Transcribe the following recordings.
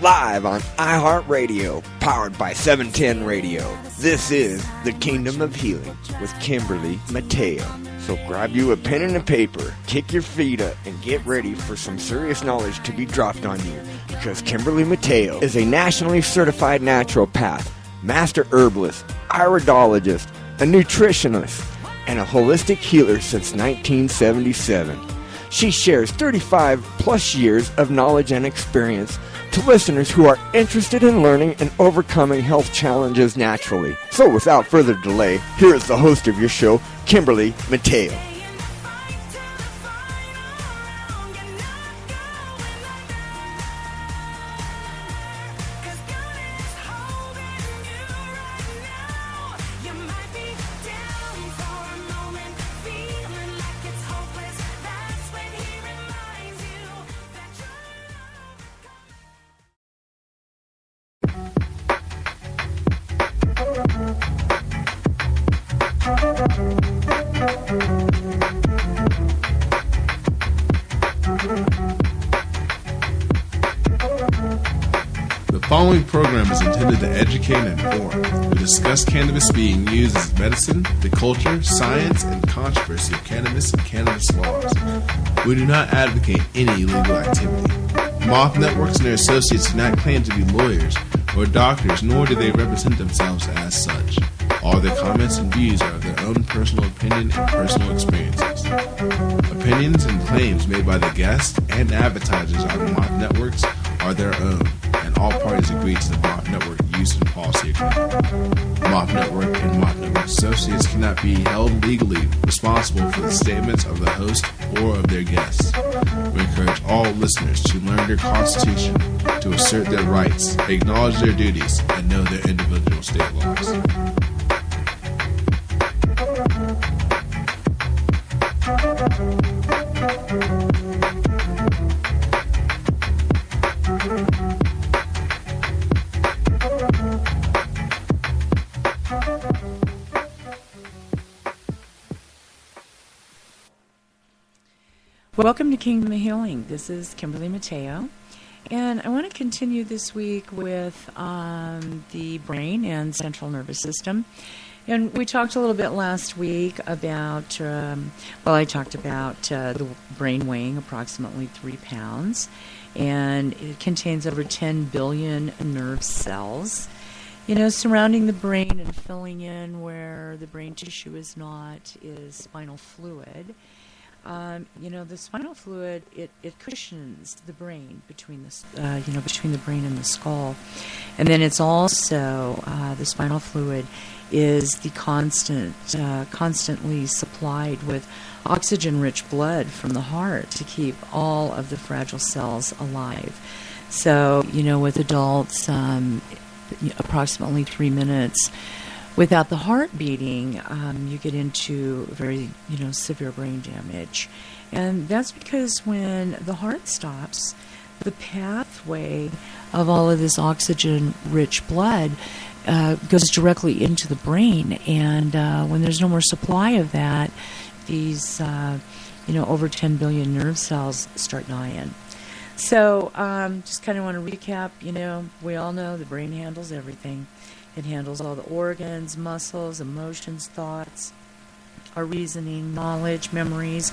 live on iHeartRadio, powered by 710 Radio. This is The Kingdom of Healing with Kimberly Mateo. So grab you a pen and a paper, kick your feet up, and get ready for some serious knowledge to be dropped on you. Because Kimberly Mateo is a nationally certified naturopath, master herbalist, iridologist, a nutritionist, and a holistic healer since 1977. She shares 35 plus years of knowledge and experience to listeners who are interested in learning and overcoming health challenges naturally. So without further delay, here is the host of your show, Kimberly Mateo. The following program is intended to educate and inform. We discuss cannabis being used as medicine, the culture, science, and controversy of cannabis and cannabis laws. We do not advocate any illegal activity. Moth Networks and their associates do not claim to be lawyers or doctors, nor do they represent themselves as such. All their comments and views are of their own personal opinion and personal experiences. Opinions and claims made by the guests and advertisers on Moth Networks are their own, and all parties agree to the Moth Network use and policy agreement. Moth Network and Moth Network associates cannot be held legally responsible for the statements of the host or of their guests. We encourage all listeners to learn their constitution, to assert their rights, acknowledge their duties, and know their individual state laws. Welcome to Kingdom of Healing. This is Kimberly Mateo, and I want to continue this week with the brain and central nervous system. And we talked a little bit last week about, I talked about the brain weighing approximately 3 pounds, and it contains over 10 billion nerve cells, surrounding the brain and filling in where the brain tissue is not is spinal fluid. The spinal fluid, it cushions the brain between the brain and the skull. And then it's also, the spinal fluid is the constantly supplied with oxygen-rich blood from the heart to keep all of the fragile cells alive. So, with adults, approximately 3 minutes without the heart beating, you get into very, severe brain damage. And that's because when the heart stops, the pathway of all of this oxygen-rich blood goes directly into the brain. And when there's no more supply of that, these, over 10 billion nerve cells start dying. So just kind of want to recap, we all know the brain handles everything. It handles all the organs, muscles, emotions, thoughts, our reasoning, knowledge, memories,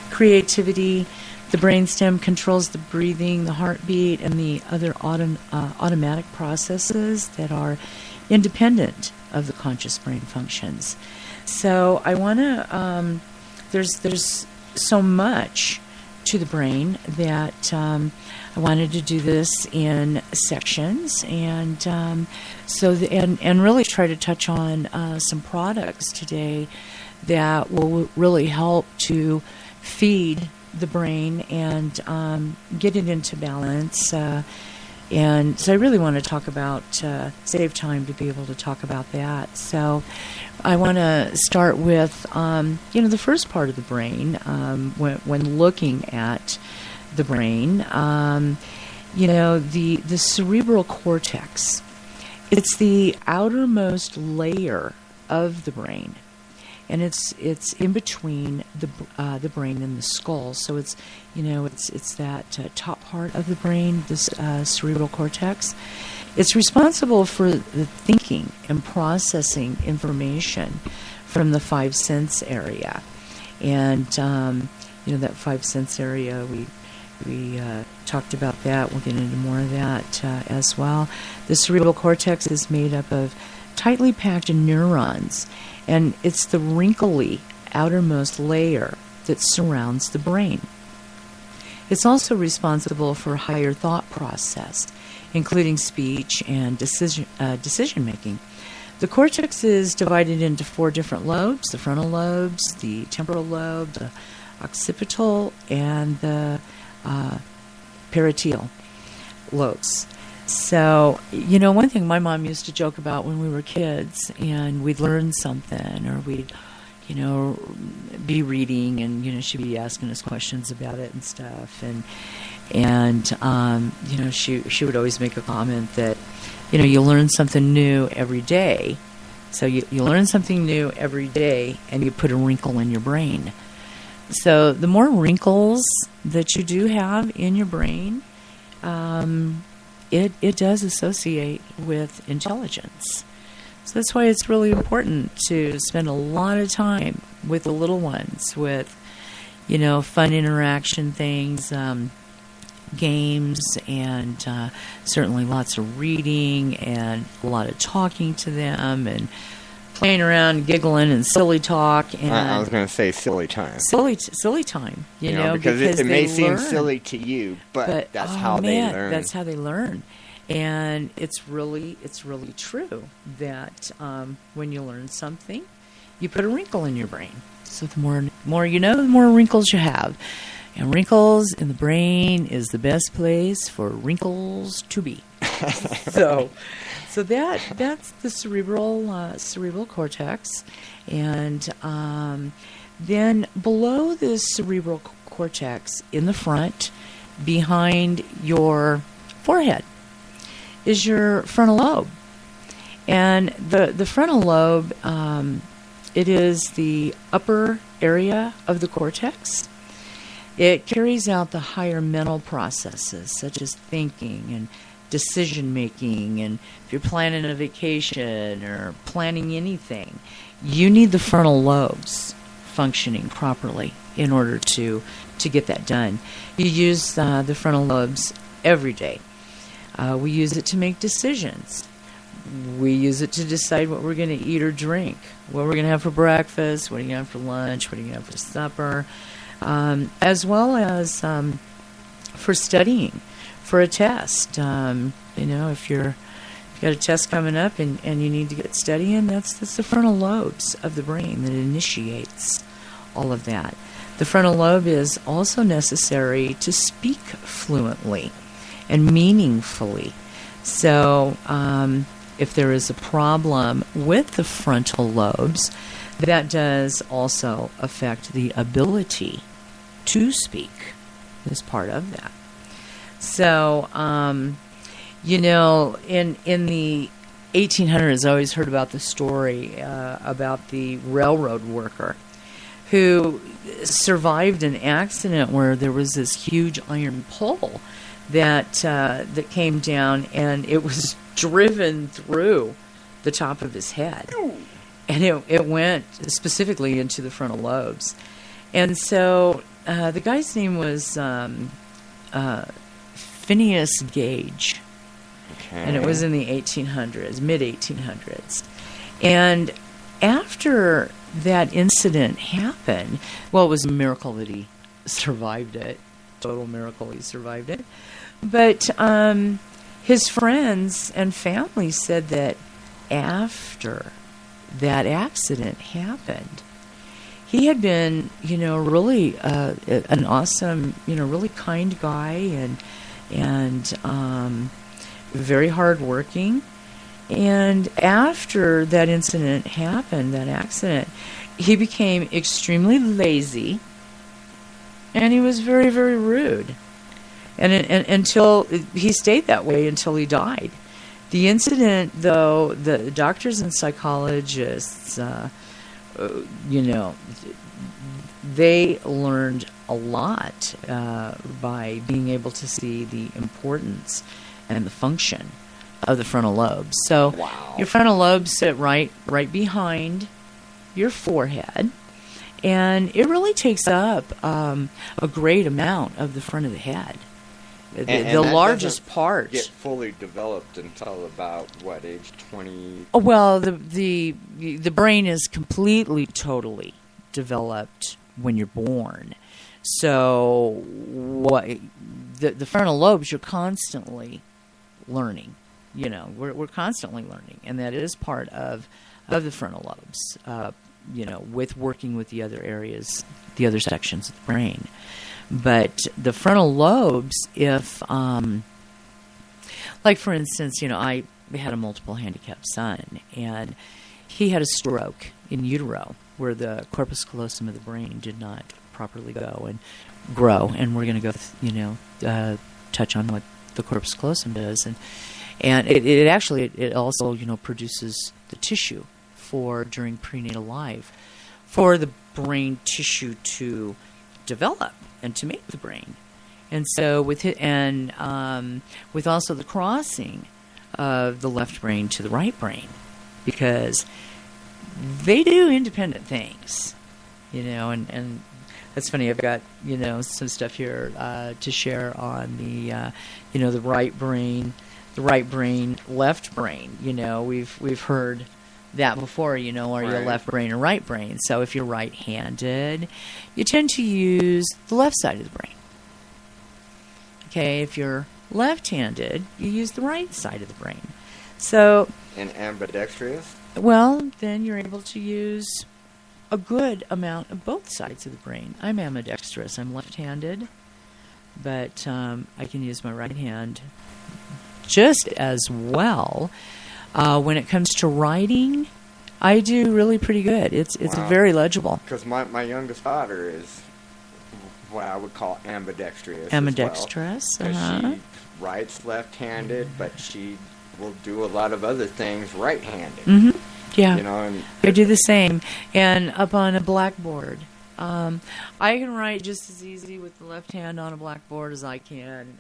creativity. The brainstem controls the breathing, the heartbeat, and the other automatic processes that are independent of the conscious brain functions. So I want to, there's so much to the brain that I wanted to do this in sections, and and really try to touch on some products today that will really help to feed the brain and get it into balance. And so I really want to talk about, save time to be able to talk about that. So I want to start with, the first part of the brain, when looking at the brain, the cerebral cortex. It's the outermost layer of the brain. and it's in between the brain and the skull. So it's that top part of the brain, this cerebral cortex. It's responsible for the thinking and processing information from the five sense area, and that five sense area we talked about that. We'll get into more of that as well. The cerebral cortex is made up of tightly packed neurons, and it's the wrinkly outermost layer that surrounds the brain. It's also responsible for higher thought process, including speech and decision making. The cortex is divided into 4 different lobes: the frontal lobes, the temporal lobe, the occipital, and the parietal lobes. So, one thing my mom used to joke about when we were kids and we'd learn something, or we'd, be reading, and, she'd be asking us questions about it and stuff. And she would always make a comment that, you learn something new every day. So you learn something new every day, and you put a wrinkle in your brain. So the more wrinkles that you do have in your brain, it does associate with intelligence. So that's why it's really important to spend a lot of time with the little ones, with, fun interaction things, games, and certainly lots of reading and a lot of talking to them, and playing around, giggling, and silly talk. And I was going to say silly time. Silly time, because it may seem silly to you, but that's how they learn. That's how they learn. And it's really true that when you learn something, you put a wrinkle in your brain. So the more you know, the more wrinkles you have. And wrinkles in the brain is the best place for wrinkles to be. So that's the cerebral cortex, and then below the cerebral cortex, in the front, behind your forehead, is your frontal lobe. And the frontal lobe, it is the upper area of the cortex. It carries out the higher mental processes, such as thinking and decision making, and if you're planning a vacation or planning anything, you need the frontal lobes functioning properly in order to get that done. You use the frontal lobes every day. We use it to make decisions. We use it to decide what we're going to eat or drink, what we're going to have for breakfast, what are you going to have for lunch, what are you going to have for supper, as well as for studying for a test. If you've got a test coming up and you need to get studying, that's the frontal lobes of the brain that initiates all of that. The frontal lobe is also necessary to speak fluently and meaningfully. So if there is a problem with the frontal lobes, that does also affect the ability to speak as part of that. So, in the 1800s, I always heard about the story about the railroad worker who survived an accident where there was this huge iron pole that came down, and it was driven through the top of his head. And it went specifically into the frontal lobes. And so the guy's name was Phineas Gage. Okay. And it was in the 1800s, mid-1800s. And after that incident happened, well, it was a miracle that he survived it. Total miracle he survived it. But his friends and family said that after that accident happened, he had been, really an awesome, really kind guy, and very hardworking. And after that incident happened, that accident, he became extremely lazy, and he was very, very rude. And until he stayed that way until he died. The incident, though, the doctors and psychologists you know, they learned a lot by being able to see the importance and the function of the frontal lobes. So Wow. your frontal lobes sit right behind your forehead, and it really takes up a great amount of the front of the head. And The that largest doesn't part. get fully developed until about what age? 20? Oh, well, the brain is completely, totally developed when you're born. So the frontal lobes, you're constantly learning. You know, we're constantly learning, and that is part of the frontal lobes. You know, with working with the other areas, the other sections of the brain. But the frontal lobes, if, like for instance, you know, I had a multiple handicapped son, and he had a stroke in utero where the corpus callosum of the brain did not properly go and grow. And we're going to go, you know, touch on what the corpus callosum does, and it actually also, you know, produces the tissue for during prenatal life for the brain tissue to develop and to make the brain. And so with it, and with also the crossing of the left brain to the right brain, because they do independent things, you know, and that's funny. I've got, you know, some stuff here to share on the, you know, the right brain, left brain. You know, we've heard that before, you know, are you a left brain or right brain? So if you're right-handed, you tend to use the left side of the brain. Okay, if you're left-handed, you use the right side of the brain. So, And ambidextrous? well, then you're able to use a good amount of both sides of the brain. I'm ambidextrous. I'm left-handed, but I can use my right hand just as well. When it comes to writing, I do really pretty good. It's Wow. very legible. Because my youngest daughter is what I would call ambidextrous. Ambidextrous. Because Uh-huh. she writes left-handed, but she will do a lot of other things right-handed. Mm-hmm. Yeah. You know, and I do the same. And up on a blackboard, I can write just as easy with the left hand on a blackboard as I can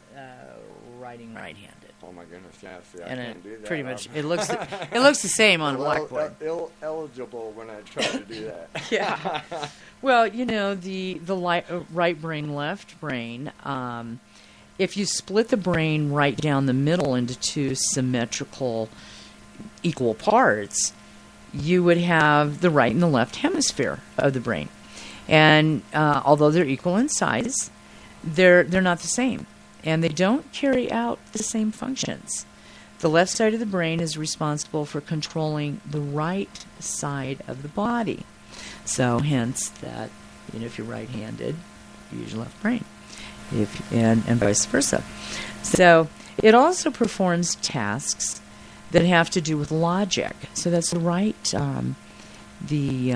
writing right-handed. oh my goodness, yeah, see, I And can't do that. pretty much it looks the same on a blackboard. Eligible when I try to do that. Yeah. Well, you know, the right brain, left brain, if you split the brain right down the middle into two symmetrical, equal parts, you would have the right and the left hemisphere of the brain. And although they're equal in size, they're not the same. And they don't carry out the same functions. The left side of the brain is responsible for controlling the right side of the body. So hence that, you know, if you're right-handed, you use your left brain. And vice versa. So it also performs tasks that have to do with logic. So that's the right, the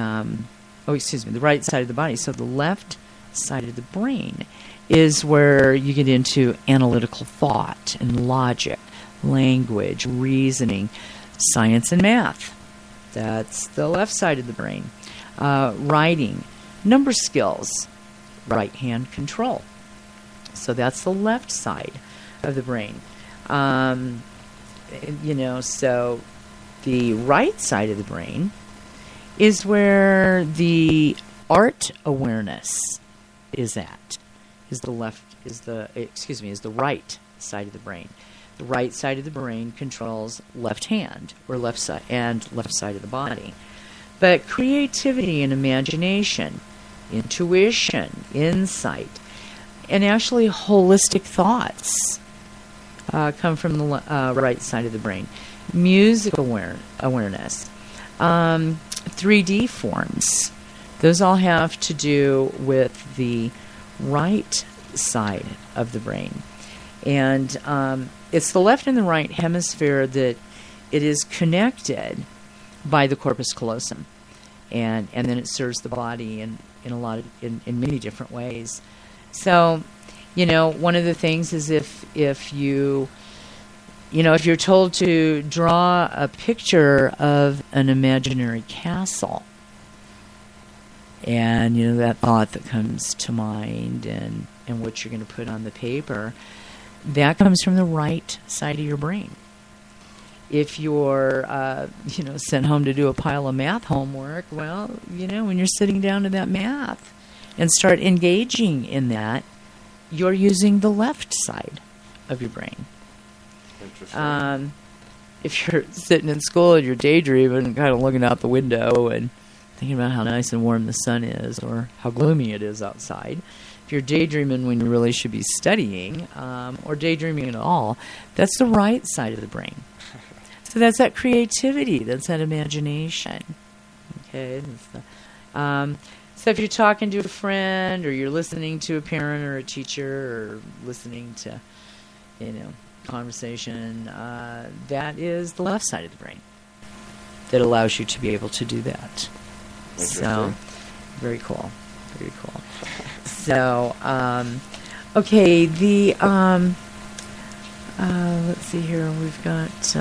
right side of the body. So the left side of the brain is where you get into analytical thought and logic, language, reasoning, science and math. That's the left side of the brain. Writing, number skills, right hand control. So that's the left side of the brain. You know, so the right side of the brain is where the art awareness is at. Is the right side of the brain. The right side of the brain controls left hand or left side and left side of the body. But creativity and imagination, intuition, insight, and actually holistic thoughts come from the right side of the brain. Music awareness, 3D forms, those all have to do with the right side of the brain. And it's the left and the right hemisphere that it is connected by the corpus callosum. And then it serves the body in many different ways. So, you know, one of the things is if you're told to draw a picture of an imaginary castle, and you know that thought that comes to mind, and what you're going to put on the paper, that comes from the right side of your brain. If you're sent home to do a pile of math homework, well, when you're sitting down to that math and start engaging in that, you're using the left side of your brain. Interesting. If you're sitting in school and you're daydreaming and kind of looking out the window and thinking about how nice and warm the sun is or how gloomy it is outside, if you're daydreaming when you really should be studying, or daydreaming at all, that's the right side of the brain. So that's that creativity, that's that imagination. Okay. So if you're talking to a friend, or you're listening to a parent or a teacher, or listening to, conversation, that is the left side of the brain that allows you to be able to do that. So, very cool. Very cool. So, okay, let's see here. We've got,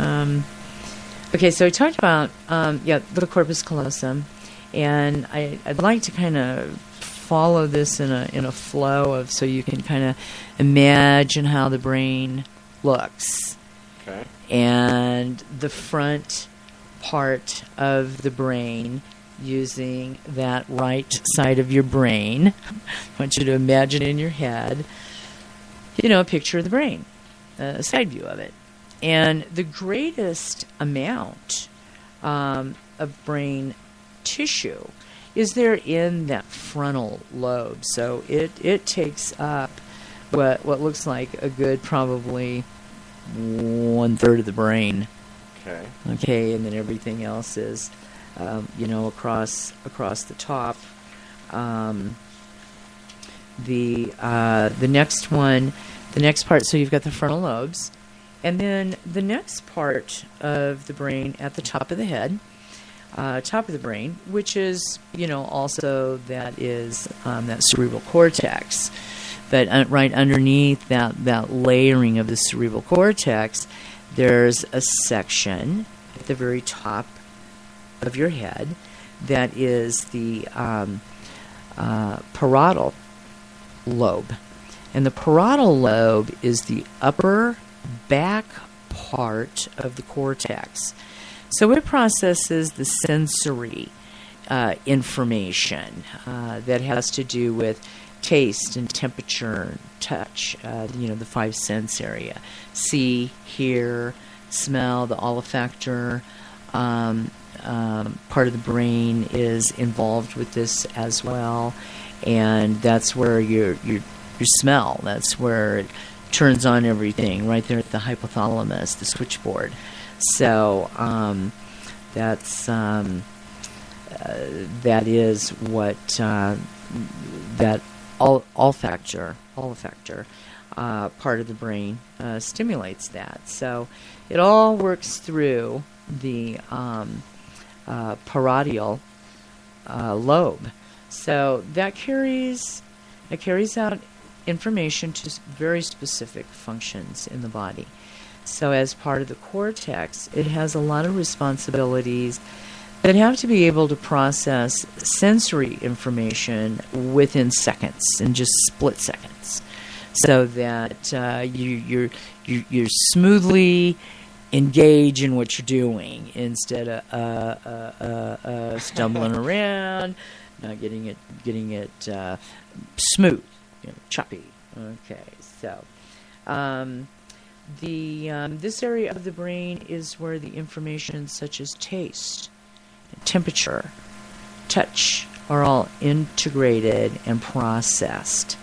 okay, so we talked about, the corpus callosum, and I'd like to kind of follow this in a flow of, so you can kind of imagine how the brain looks. Okay. And the front part of the brain, using that right side of your brain, I want you to imagine in your head, a picture of the brain, a side view of it. And the greatest amount of brain tissue is there in that frontal lobe. So it takes up what looks like a good probably 1/3 of the brain. Okay, and then everything else is, across the top. The next one, the next part. So you've got the frontal lobes, and then the next part of the brain at the top of the head, top of the brain, which is, also that is that cerebral cortex. But right underneath that layering of the cerebral cortex, there's a section at the very top of your head that is the parietal lobe. And the parietal lobe is the upper back part of the cortex. So it processes the sensory information that has to do with taste and temperature, touch, the five sense area. See, hear, smell, the olfactor part of the brain is involved with this as well. And that's where your smell, that's where it turns on everything, right there at the hypothalamus, the switchboard. So that's that is what that olfactor part of the brain stimulates that. So it all works through the parietal lobe. So that carries out information to very specific functions in the body. So as part of the cortex, it has a lot of responsibilities that have to be able to process sensory information within seconds, in just split seconds, so that you're smoothly engage in what you're doing instead of stumbling around, not getting it smooth, choppy. Okay, so this area of the brain is where the information such as taste, temperature, touch are all integrated and processed.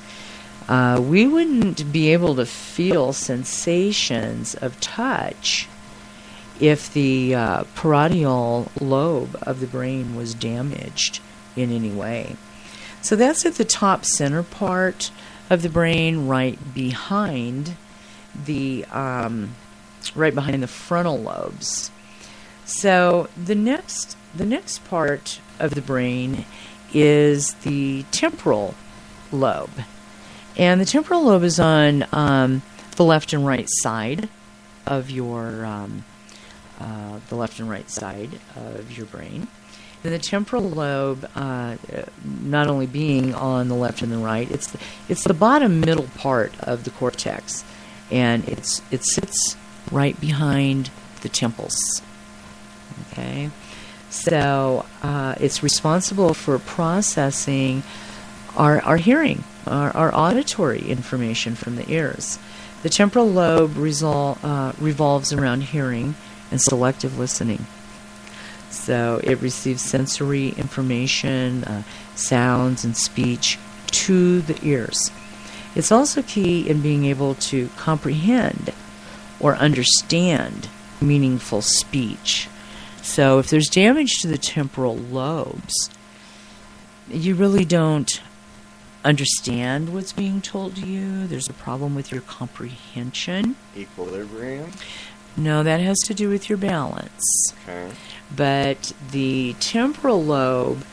We wouldn't be able to feel sensations of touch if the parietal lobe of the brain was damaged in any way. So that's at the top center part of the brain, right behind the frontal lobes. So the next part of the brain is the temporal lobe. And the temporal lobe is on the left and right side of your brain. then the temporal lobe, not only being on the left and the right, it's the bottom middle part of the cortex, and it sits right behind the temples. Okay, so it's responsible for processing our hearing, our auditory information from the ears. The temporal lobe revolves around hearing and selective listening. So it receives sensory information, sounds and speech to the ears. It's also key in being able to comprehend or understand meaningful speech. So if there's damage to the temporal lobes, you really don't understand what's being told to you. There's a problem with your comprehension. Equilibrium? No, that has to do with your balance. Okay. But the temporal lobe,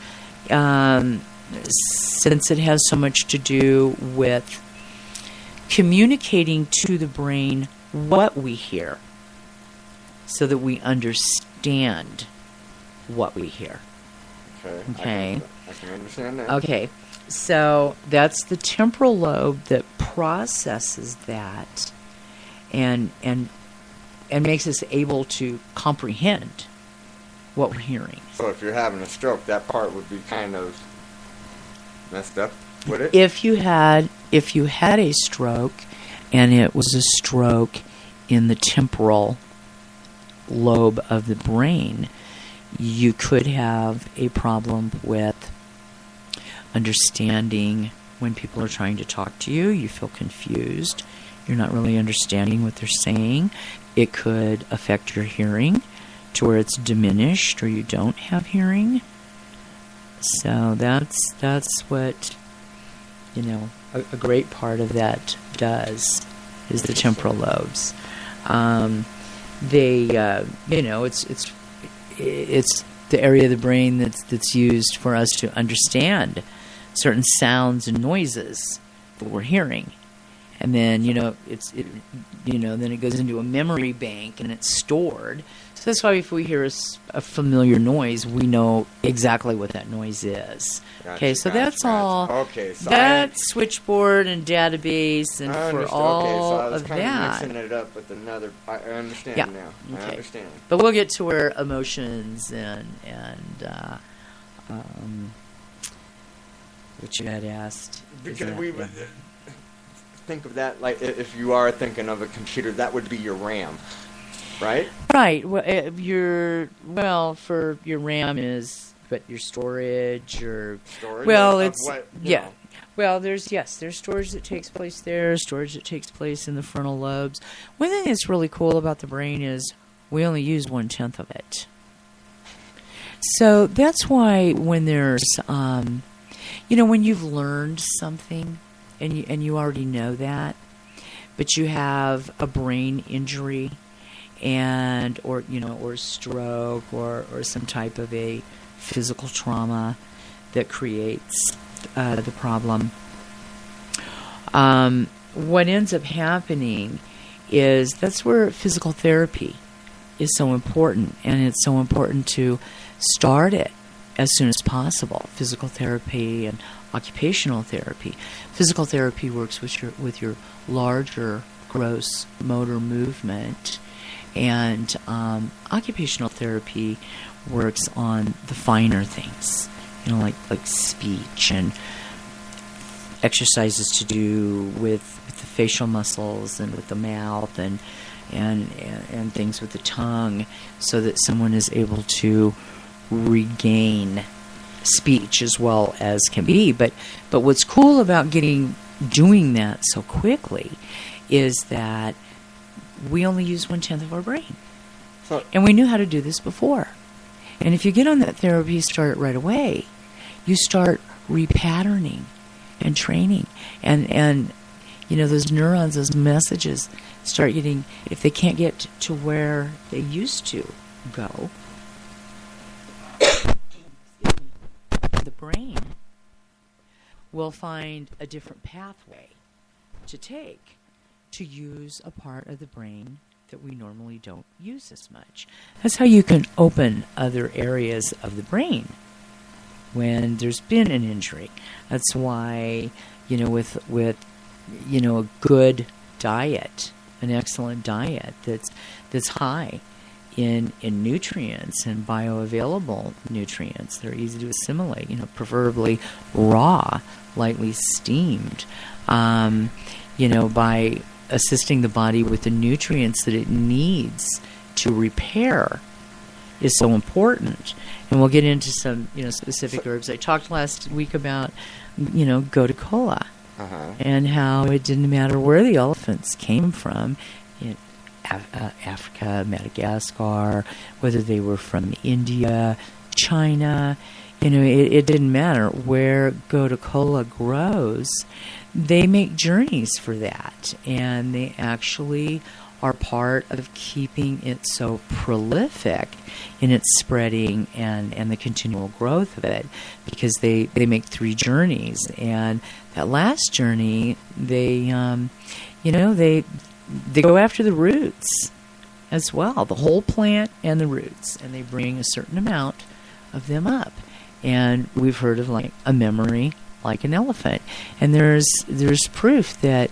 since it has so much to do with communicating to the brain what we hear, so that we understand what we hear. Okay. I can understand that. Okay. So that's the temporal lobe that processes that and makes us able to comprehend what we're hearing. So if you're having a stroke, that part would be kind of messed up, would it? If you had a stroke and it was a stroke in the temporal lobe of the brain, you could have a problem with understanding when people are trying to talk to you. You feel confused. You're not really understanding what they're saying. It could affect your hearing to where it's diminished or you don't have hearing. So that's what, a great part of that does, is the temporal lobes. It's the area of the brain that's used for us to understand certain sounds and noises that we're hearing, and then then it goes into a memory bank and it's stored. So that's why if we hear a familiar noise, we know exactly what that noise is. Gotcha, Okay, so that's gotcha. all. Okay, so that's switchboard and database, and I for understand. all okay, so I was of kind that. of mixing it up with another. I understand Yeah, now. okay. I understand. But we'll get to where emotions and what you had asked. Because we think of that like if you are thinking of a computer, that would be your RAM, right? Right. Well, for your RAM is your storage or Storage. well, of it's what, you yeah. know. Well, there's storage that takes place there, storage that takes place in the frontal lobes. One thing that's really cool about the brain is we only use 1/10 of it. So that's why when there's when you've learned something and you already know that, but you have a brain injury or stroke or some type of a physical trauma that creates the problem. What ends up happening is that's where physical therapy is so important, and it's so important to start it as soon as possible. Physical therapy and occupational therapy. Physical therapy works with your larger gross motor movement, and occupational therapy works on the finer things, like speech and exercises to do with the facial muscles and with the mouth and things with the tongue, so that someone is able to regain speech as well as can be. But what's cool about doing that so quickly is that we only use 1/10 of our brain. And we knew how to do this before. And if you get on that therapy, start it right away, you start repatterning and training. And those neurons, those messages start getting, if they can't get to where they used to go, the brain will find a different pathway to take to use a part of the brain that we normally don't use as much. That's how you can open other areas of the brain when there's been an injury. That's why, with a good diet, an excellent diet that's high in nutrients and bioavailable nutrients. They're easy to assimilate, preferably raw, lightly steamed, by assisting the body with the nutrients that it needs to repair is so important. And we'll get into some, specific herbs. I talked last week about, gotu kola, and how it didn't matter where the elephants came from, Africa, Madagascar, whether they were from India, China, it didn't matter where gotu kola grows. They make journeys for that, and they actually are part of keeping it so prolific in its spreading and the continual growth of it, because they make 3 journeys, and that last journey they go after the roots as well, the whole plant and the roots, and they bring a certain amount of them up. And we've heard of like a memory like an elephant, and there's proof that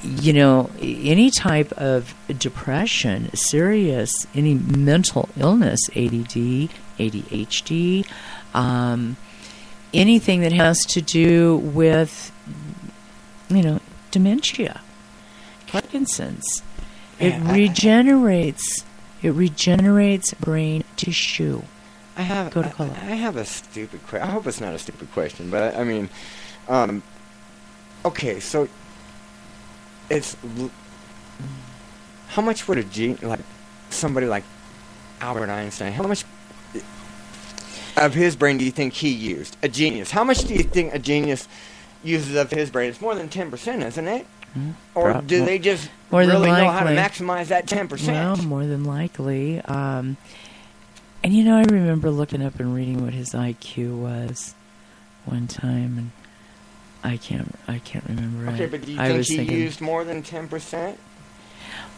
any type of depression, serious, any mental illness, ADD, ADHD, anything that has to do with dementia, Parkinson's, it regenerates brain tissue. I have a stupid question. I hope it's not a stupid question, but I mean, okay, so it's how much would somebody like Albert Einstein, how much of his brain do you think he used? A genius. How much do you think a genius uses of his brain? It's more than 10%, isn't it? Or do they just really know how to maximize that 10%? Well, more than likely. And I remember looking up and reading what his IQ was one time, and I can't remember. Okay, but do you think he used more than 10%?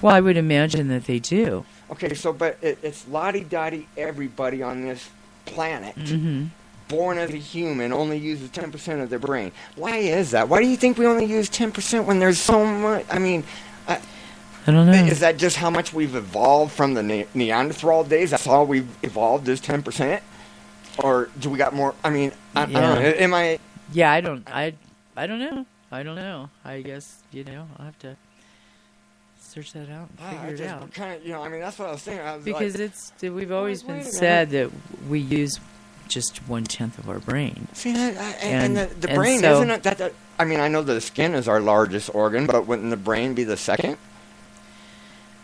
Well, I would imagine that they do. Okay, so but it's lottie-dottie everybody on this planet, born as a human, only uses 10% of their brain. Why is that? Why do you think we only use 10% when there's so much? I mean, I don't know. Is that just how much we've evolved from the Neanderthal days? That's all we've evolved is 10%? Or do we got more? I mean, I don't know. Am I... Yeah, I don't know. I don't know. I guess, I'll have to search that out and figure it out. Kind of, I mean, that's what I was thinking. Because we've always been said that we use just 1/10 of our brain. See, and the brain, isn't it? That I mean, I know the skin is our largest organ, but wouldn't the brain be the second?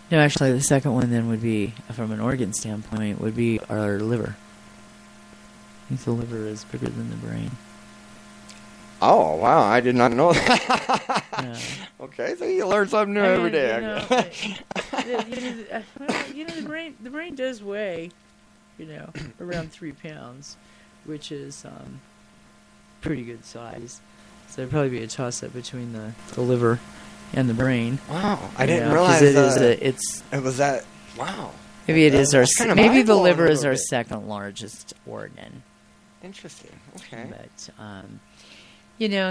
No, actually, the second one then would be, from an organ standpoint, would be our liver. I think the liver is bigger than the brain. Oh, wow, I did not know that. Yeah. Okay, so you learn something new every day. The brain does weigh, around 3 pounds, which is pretty good size. So it'd probably be a toss-up between the liver and the brain. Wow, I didn't realize it was that. Wow. Maybe it is maybe the liver is our second largest organ. Interesting. Okay. But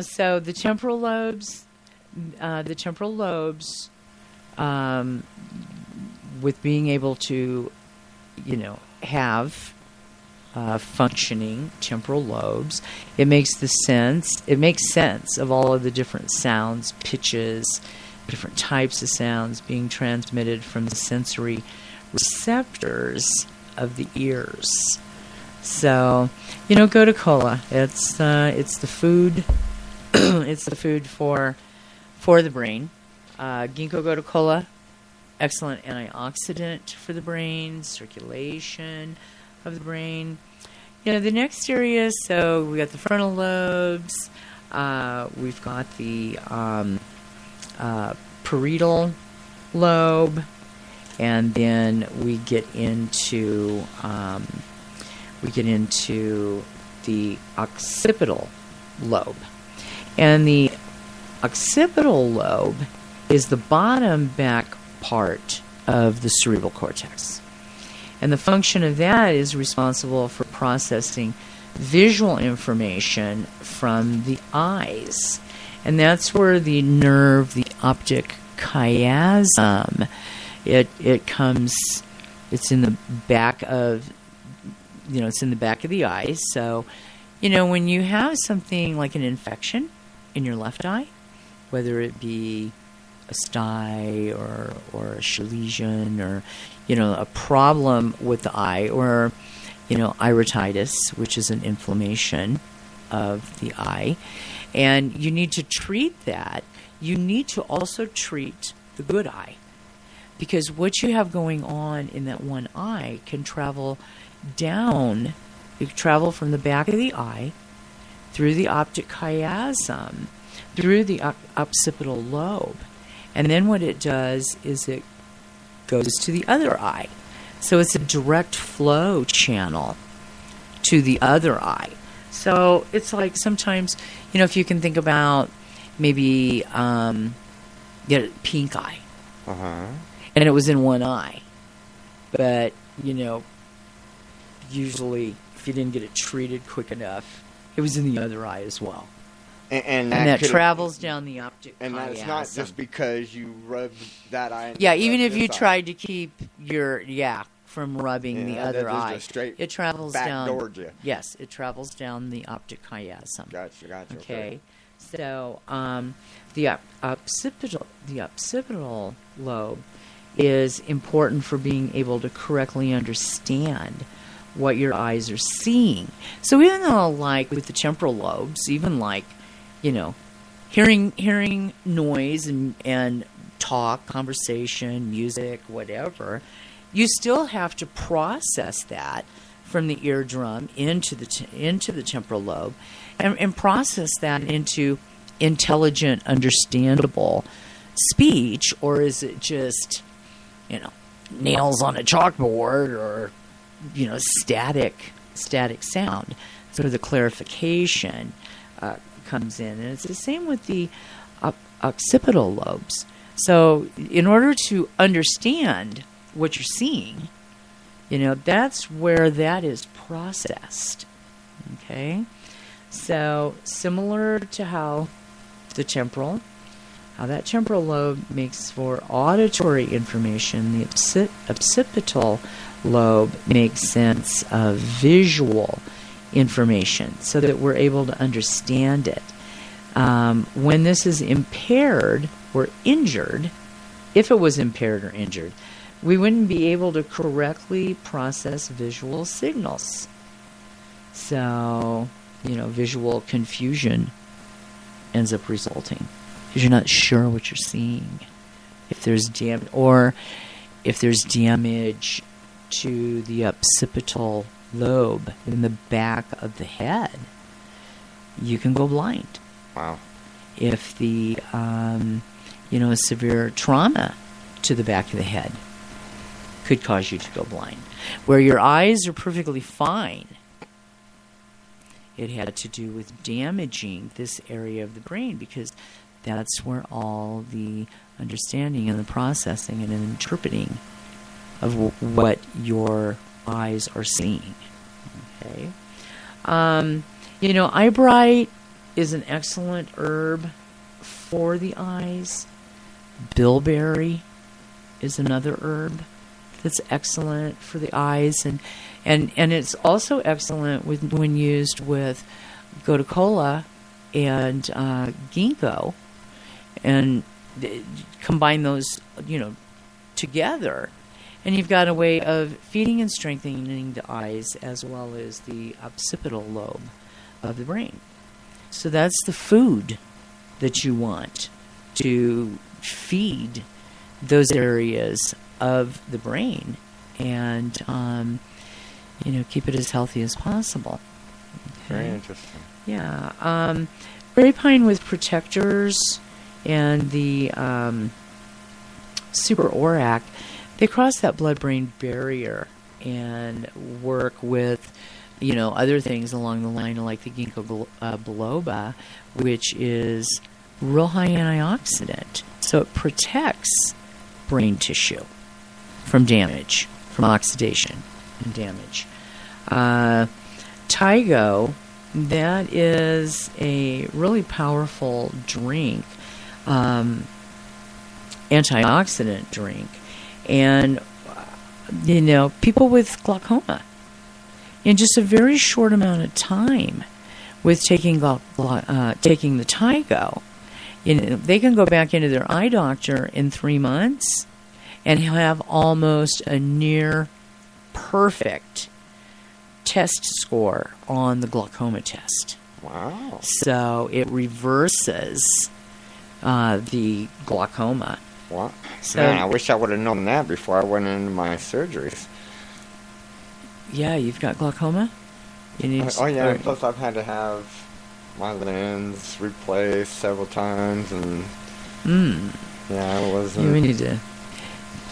so the temporal lobes, with being able to, have functioning temporal lobes, it makes sense of all of the different sounds, pitches, different types of sounds being transmitted from the sensory receptors of the ears. So, gotu kola. It's the food. It's the food for the brain. Ginkgo gotu kola, excellent antioxidant for the brain, circulation of the brain. The next area. So we got the frontal lobes. We've got the parietal lobe, and then we get into the occipital lobe. And the occipital lobe is the bottom back part of the cerebral cortex. And the function of that is responsible for processing visual information from the eyes. And that's where the nerve, the optic chiasm, it comes, it's in the back of, it's in the back of the eye. So, when you have something like an infection in your left eye, whether it be a stye or a lesion or, a problem with the eye, or, iritis, which is an inflammation of the eye, and you need to treat that, you need to also treat the good eye. Because what you have going on in that one eye can travel down, it can travel from the back of the eye, through the optic chiasm, through the occipital lobe. And then what it does is it goes to the other eye. So it's a direct flow channel to the other eye. So it's like sometimes, if you can think about maybe pink eye. Uh-huh. And it was in one eye. But, usually if you didn't get it treated quick enough, it was in the other eye as well. And that travels down the optic chiasm. And that's not just because you rubbed that eye. Yeah, even if you tried to keep from rubbing the other eye, it travels down. Yes, it travels down the optic chiasm. Gotcha. Okay, so the occipital lobe is important for being able to correctly understand what your eyes are seeing. So even though, like with the temporal lobes, even like, hearing noise and talk, conversation, music, whatever, you still have to process that from the eardrum into the temporal lobe, and process that into intelligent, understandable speech, or is it just, nails on a chalkboard, or, static sound? So the clarification comes in. And it's the same with the occipital lobes. So in order to understand what you're seeing, that's where that is processed. Okay? So similar to how that temporal lobe makes for auditory information, the occipital lobe makes sense of visual information so that we're able to understand it. When this is impaired or injured, if it was impaired or injured, we wouldn't be able to correctly process visual signals. So, visual confusion ends up resulting because you're not sure what you're seeing. If there's damage to the occipital lobe in the back of the head, you can go blind. Wow. If the a severe trauma to the back of the head could cause you to go blind, where your eyes are perfectly fine, it had to do with damaging this area of the brain, because that's where all the understanding and the processing and interpreting of what your eyes are seeing. Okay. Eyebright is an excellent herb for the eyes. Bilberry is another herb that's excellent for the eyes, and it's also excellent when used with gotu-kola and ginkgo, and combine those together, and you've got a way of feeding and strengthening the eyes as well as the occipital lobe of the brain. So that's the food that you want to feed those areas of the brain, and keep it as healthy as possible. Okay. Very interesting. Yeah. Berry pine with protectors and the super orac, they cross that blood-brain barrier and work with other things along the line, like the ginkgo biloba, which is real high antioxidant. So it protects brain tissue from damage, from oxidation and damage. Tygo, that is a really powerful drink, antioxidant drink. And, people with glaucoma, in just a very short amount of time with taking the Tygo, they can go back into their eye doctor in 3 months and have almost a near perfect test score on the glaucoma test. Wow. So it reverses the glaucoma. Wow. So, Man, I wish I would have known that before I went into my surgeries. Yeah, you've got glaucoma? You need And plus I've had to have my lens replaced several times, and yeah, it wasn't. We need to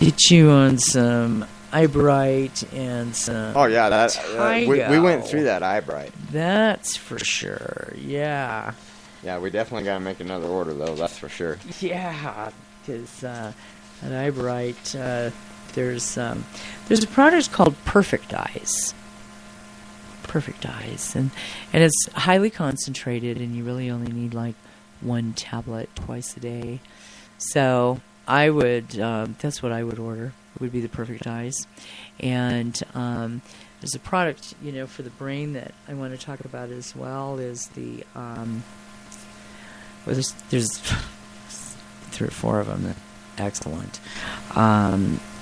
get you on some Eyebright and some. Oh yeah, that Tygo. we went through that Eyebright. That's for sure. Yeah. Yeah, we definitely got to make another order though. That's for sure. Yeah, because at Eyebright, there's a product called Perfect Eyes. Perfect Eyes, and it's highly concentrated, and you really only need like 1 tablet twice a day. So I would, that's what I would order. It would be the Perfect Eyes, and there's a product for the brain that I want to talk about as well. Is the there's 3 or 4 of them that are excellent.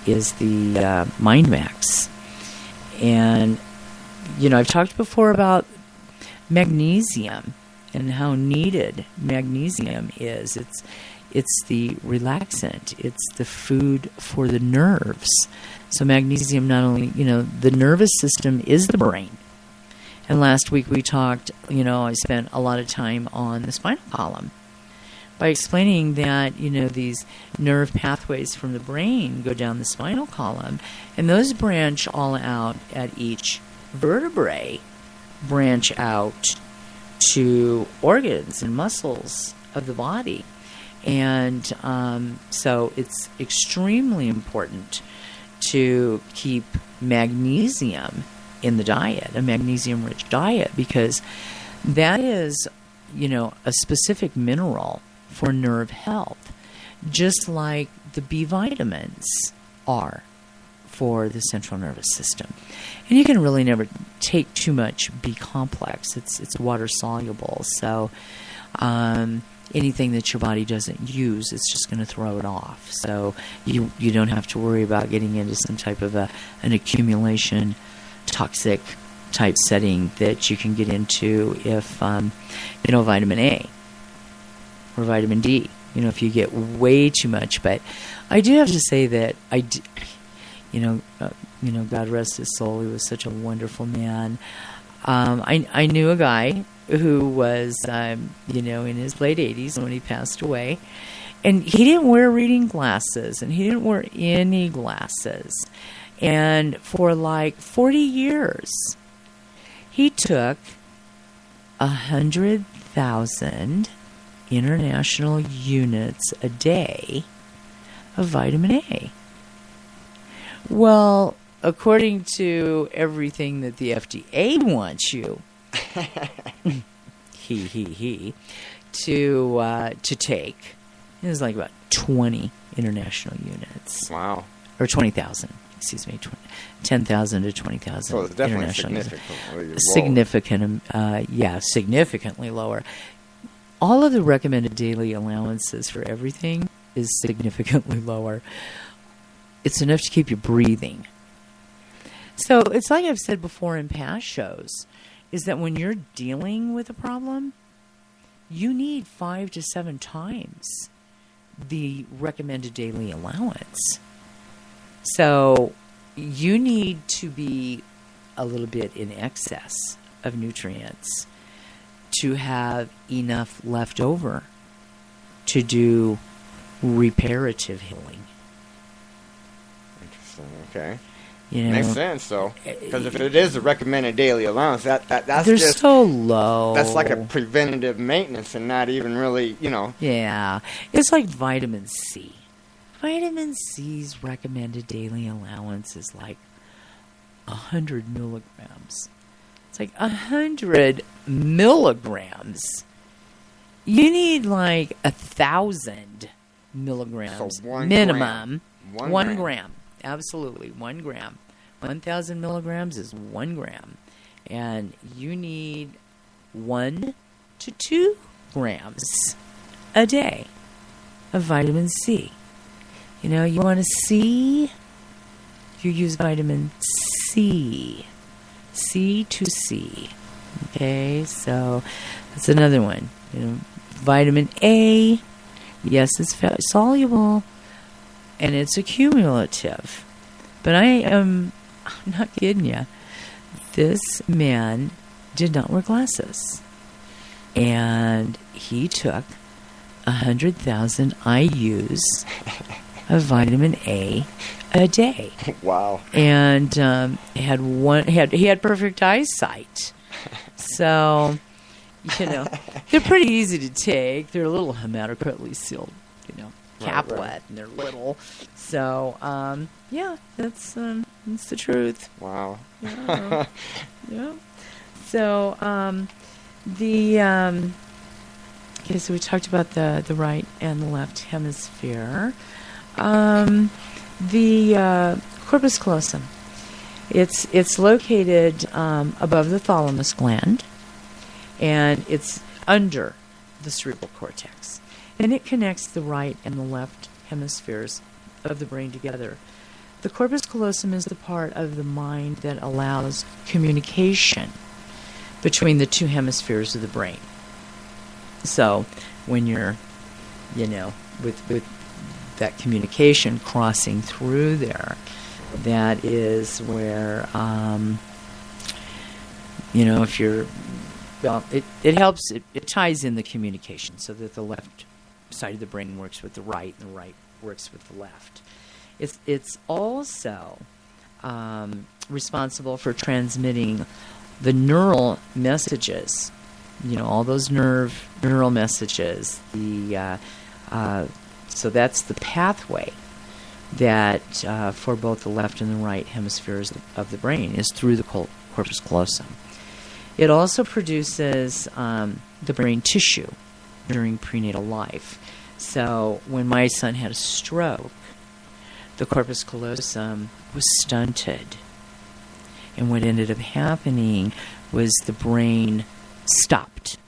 Is the MindMax, and I've talked before about magnesium and how needed magnesium is. It's the relaxant. It's the food for the nerves. So magnesium not only, the nervous system is the brain. And last week we talked, I spent a lot of time on the spinal column by explaining that, these nerve pathways from the brain go down the spinal column, and those branch all out at each vertebrae, branch out to organs and muscles of the body. And so it's extremely important to keep magnesium in the diet, a magnesium-rich diet, because that is, a specific mineral for nerve health, just like the B vitamins are for the central nervous system. And you can really never take too much B complex. It's water soluble, so anything that your body doesn't use, it's just going to throw it off. So you don't have to worry about getting into some type of an accumulation toxic type setting that you can get into if vitamin A or vitamin D, if you get way too much. But I do have to say that God rest his soul, he was such a wonderful man. I knew a guy who was, in his late 80s when he passed away, and he didn't wear reading glasses, and he didn't wear any glasses. And for like 40 years, he took 100,000 international units a day of vitamin A. Well, according to everything that the FDA wants you to take, it was like about 20 international units. Wow. Or 20,000. Excuse me, 10,000 to 20,000. So it's definitely significantly lower. All of the recommended daily allowances for everything is significantly lower. It's enough to keep you breathing. So it's like I've said before in past shows, is that when you're dealing with a problem, you need 5 to 7 times the recommended daily allowance. So you need to be a little bit in excess of nutrients to have enough left over to do reparative healing. Interesting. Okay. Makes sense, though, because if it is a recommended daily allowance, that's they're just so low. That's like a preventative maintenance, and not even really, Yeah, it's like vitamin C. Vitamin C's recommended daily allowance is like 100 milligrams. It's like 100 milligrams. You need like 1,000 milligrams So 1 minimum. gram. 1 gram. Absolutely, 1 gram. 1,000 milligrams is 1 gram. And you need 1 to 2 grams a day of vitamin C. You know, you want to see, you use vitamin C. C2C. Okay, so that's another one. You know, vitamin A, yes, it's fat soluble and it's accumulative. But I'm not kidding you. This man did not wear glasses. And he took 100,000 IUs of vitamin A day. Wow. And he had perfect eyesight. So, you know, they're pretty easy to take. They're a little hermetically sealed, you know, caplet, right. and they're little. So, yeah, that's the truth. Wow. Yeah. Yeah. So, okay, so we talked about the right and the left hemisphere. The corpus callosum. It's located above the thalamus gland, and it's under the cerebral cortex, and it connects the right and the left hemispheres of the brain together. The corpus callosum is the part of the mind that allows communication between the two hemispheres of the brain. So when you're, you know, with that communication crossing through there, that is where, you know, if you're, well, it helps, it ties in the communication so that the left side of the brain works with the right and the right works with the left. It's also responsible for transmitting the neural messages, you know, all those neural messages. So that's the pathway that for both the left and the right hemispheres of the brain is through the corpus callosum. It also produces the brain tissue during prenatal life. So when my son had a stroke, the corpus callosum was stunted. And what ended up happening was the brain stopped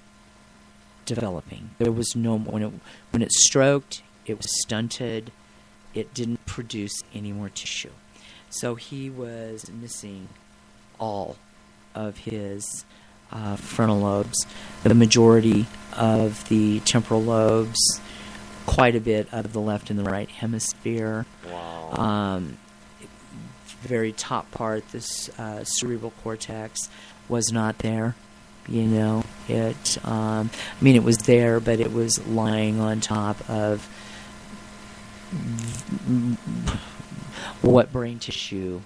developing. There was no, when it stroked, it was stunted. It didn't produce any more tissue. So he was missing all of his frontal lobes, the majority of the temporal lobes, quite a bit of the left and the right hemisphere. Wow. The very top part, this cerebral cortex, was not there. You know, it. I mean, it was there, but it was lying on top of what brain tissue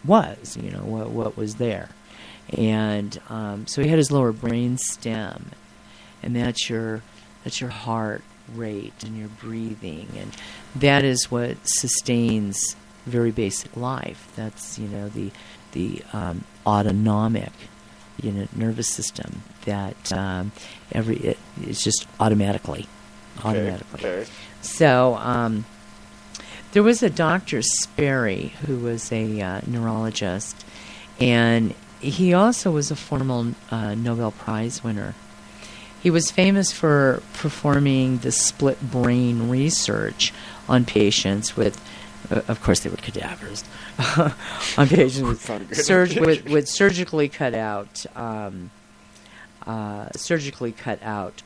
was. You know, what was there, and so he had his lower brain stem, and that's your heart rate and your breathing, and that is what sustains very basic life. That's, you know, the autonomic, you know, nervous system that it's just automatically. Okay. So there was a Dr. Sperry who was a neurologist, and he also was a former Nobel Prize winner. He was famous for performing the split brain research on patients with, of course, they were cadavers, on patients with surgically cut out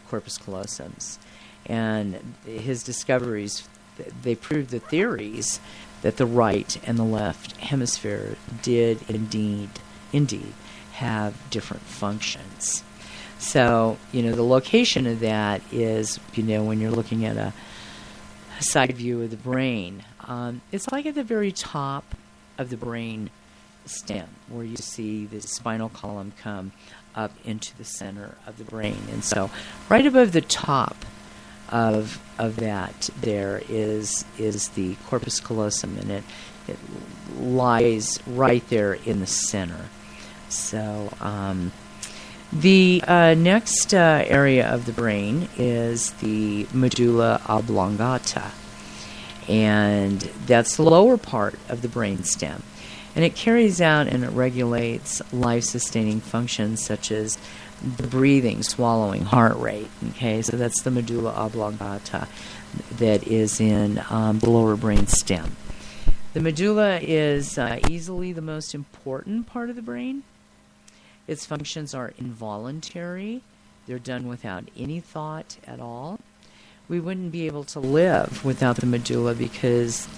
corpus callosums, and his discoveries, they proved the theories that the right and the left hemisphere did indeed have different functions. So, you know, the location of that is, you know, when you're looking at a side view of the brain, it's like at the very top of the brain stem, where you see the spinal column come up into the center of the brain. And so right above the top of that there is the corpus callosum, and it lies right there in the center. So the next area of the brain is the medulla oblongata, and that's the lower part of the brain stem. And it carries out and it regulates life-sustaining functions such as the breathing, swallowing, heart rate. Okay, so that's the medulla oblongata that is in the lower brain stem. The medulla is easily the most important part of the brain. Its functions are involuntary. They're done without any thought at all. We wouldn't be able to live without the medulla because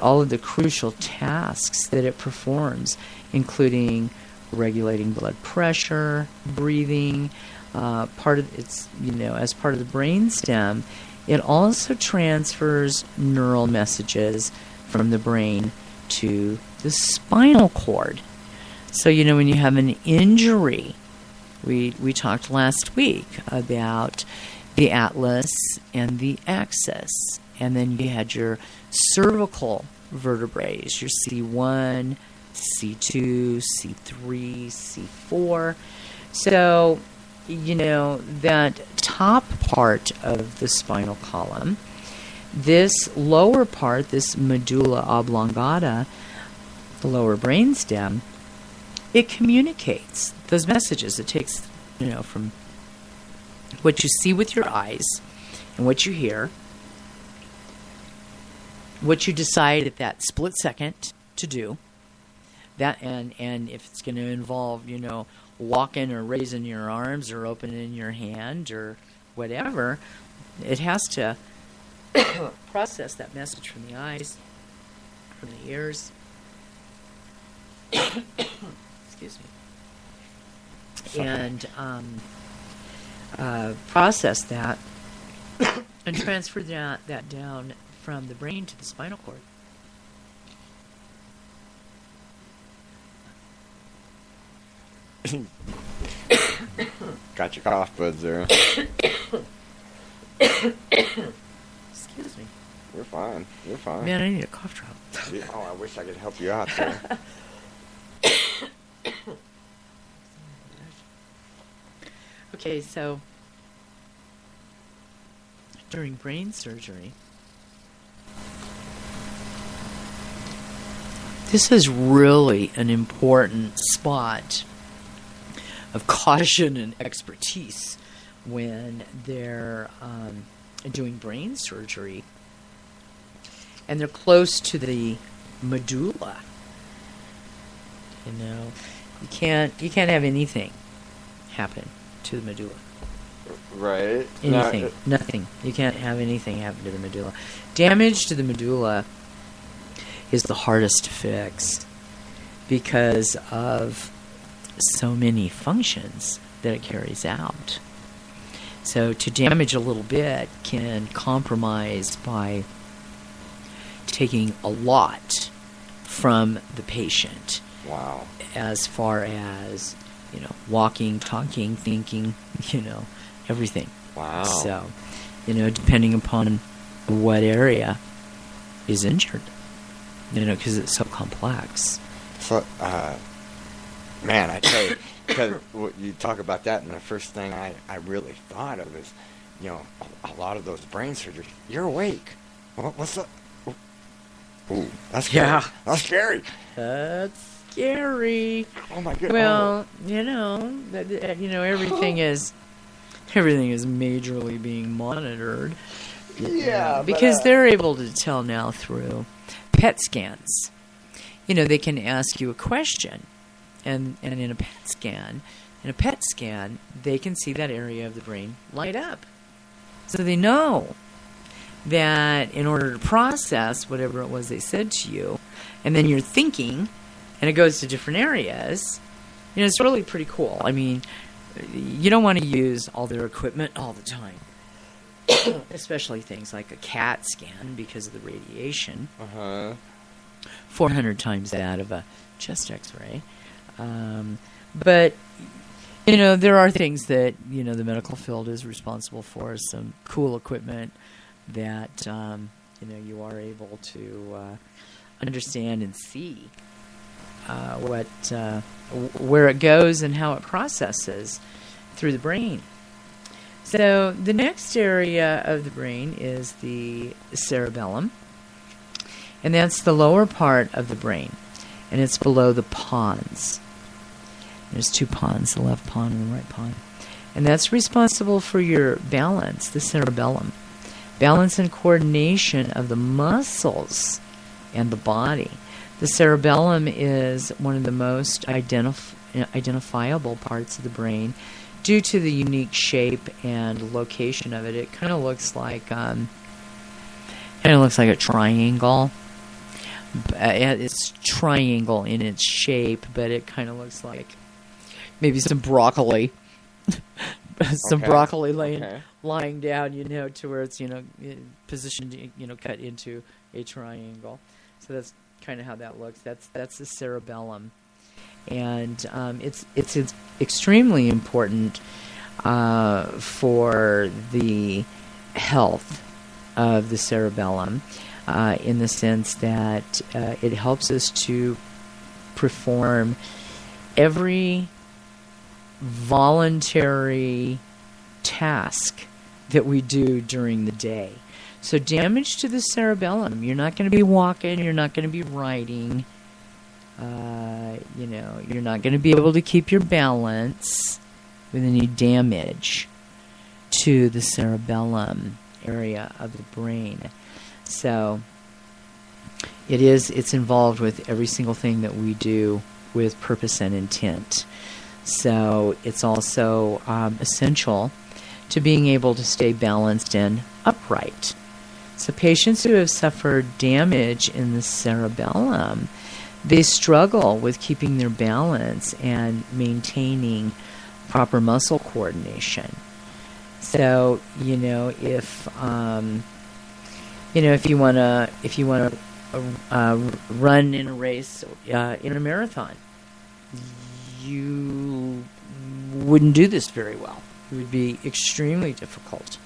all of the crucial tasks that it performs, including regulating blood pressure, breathing, part of its, as part of the brain stem, it also transfers neural messages from the brain to the spinal cord. So, when you have an injury, we talked last week about the atlas and the axis, and then you had your cervical vertebrae, your C1, C2, C3, C4. So, that top part of the spinal column, this lower part, this medulla oblongata, the lower brainstem, it communicates those messages. It takes, from what you see with your eyes and what you hear, what you decide at that split second to do, that and if it's going to involve, walking or raising your arms or opening your hand or whatever, it has to process that message from the eyes, from the ears. Excuse me. And process that and transfer that down from the brain to the spinal cord. Got your cough buds there. Excuse me. You're fine. You're fine. Man, I need a cough drop. Oh, I wish I could help you out there. Okay, so during brain surgery, this is really an important spot of caution and expertise when they're doing brain surgery and they're close to the medulla. You can't have anything happen to the medulla. Right. Anything. Nothing. You can't have anything happen to the medulla. Damage to the medulla is the hardest to fix because of so many functions that it carries out. So to damage a little bit can compromise by taking a lot from the patient. Wow. As far as, walking, talking, thinking, everything. Wow. So, depending upon what area is injured, because it's so complex. So, man, I tell you, because you talk about that, and the first thing I really thought of is, a lot of those brain surgeries, you're awake. What's up? Ooh, that's scary. Yeah. That's scary. That's scary. Oh my goodness. Well, everything is majorly being monitored. Yeah, because they're able to tell now through PET scans. They can ask you a question, and in a PET scan, they can see that area of the brain light up. So they know that in order to process whatever it was they said to you, and then you're thinking, and it goes to different areas, it's really pretty cool. I mean, you don't want to use all their equipment all the time, especially things like a CAT scan because of the radiation. 400 times that of a chest x-ray. But, there are things that, the medical field is responsible for, some cool equipment that, you are able to understand and see where it goes and how it processes through the brain. So the next area of the brain is the cerebellum, and that's the lower part of the brain, and it's below the pons. There's two pons, the left pon and the right pon. And that's responsible for your balance, the cerebellum. Balance and coordination of the muscles and the body. The cerebellum is one of the most identifiable parts of the brain due to the unique shape and location of it. It kind of looks like a triangle. It's triangle in its shape, but it kind of looks like maybe some broccoli. Some broccoli lying down, to where it's, positioned, cut into a triangle. So that's kind of how that looks. That's the cerebellum, and it's extremely important for the health of the cerebellum, in the sense that it helps us to perform every voluntary task that we do during the day. So damage to the cerebellum, you're not going to be walking, you're not going to be riding, you're not going to be able to keep your balance with any damage to the cerebellum area of the brain. So it's involved with every single thing that we do with purpose and intent. So it's also essential to being able to stay balanced and upright. So patients who have suffered damage in the cerebellum, they struggle with keeping their balance and maintaining proper muscle coordination. So, if you want to run in a race, in a marathon, you wouldn't do this very well. It would be extremely difficult.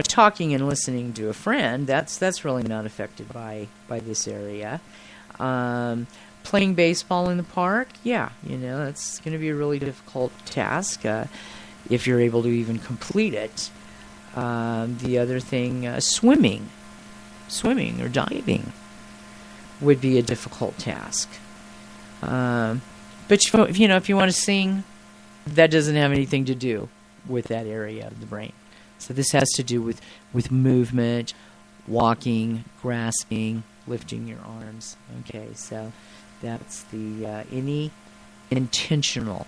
Talking and listening to a friend, that's really not affected by this area. Playing baseball in the park, that's going to be a really difficult task if you're able to even complete it. The other thing, swimming or diving would be a difficult task. But if you want to sing, that doesn't have anything to do with that area of the brain. So this has to do with movement, walking, grasping, lifting your arms. Okay, so that's the any intentional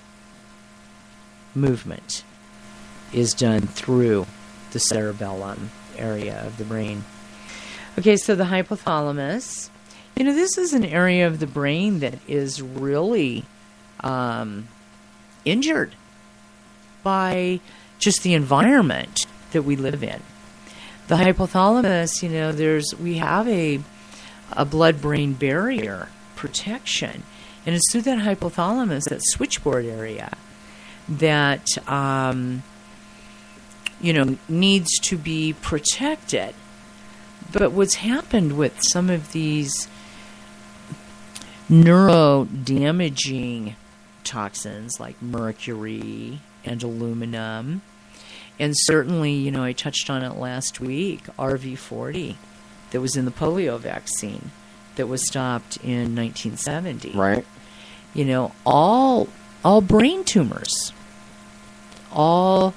movement is done through the cerebellum area of the brain. Okay, so the hypothalamus. This is an area of the brain that is really injured by just the environment that we live in. The hypothalamus, we have a blood-brain barrier protection, and it's through that hypothalamus, that switchboard area, that needs to be protected. But what's happened with some of these neuro-damaging toxins like mercury and aluminum, and certainly, I touched on it last week, RV40 that was in the polio vaccine that was stopped in 1970. Right. All brain tumors, all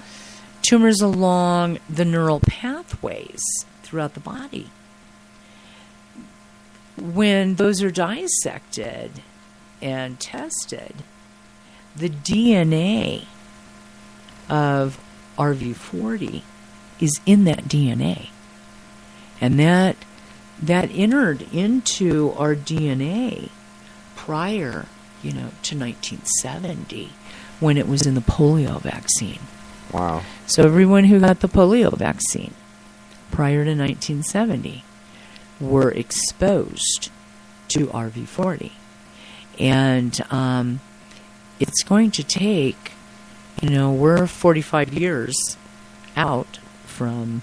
tumors along the neural pathways throughout the body. When those are dissected and tested, the DNA of RV40 is in that DNA. And that entered into our DNA prior, to 1970, when it was in the polio vaccine. Wow. So everyone who got the polio vaccine prior to 1970 were exposed to RV40. And it's going to take, we're 45 years out from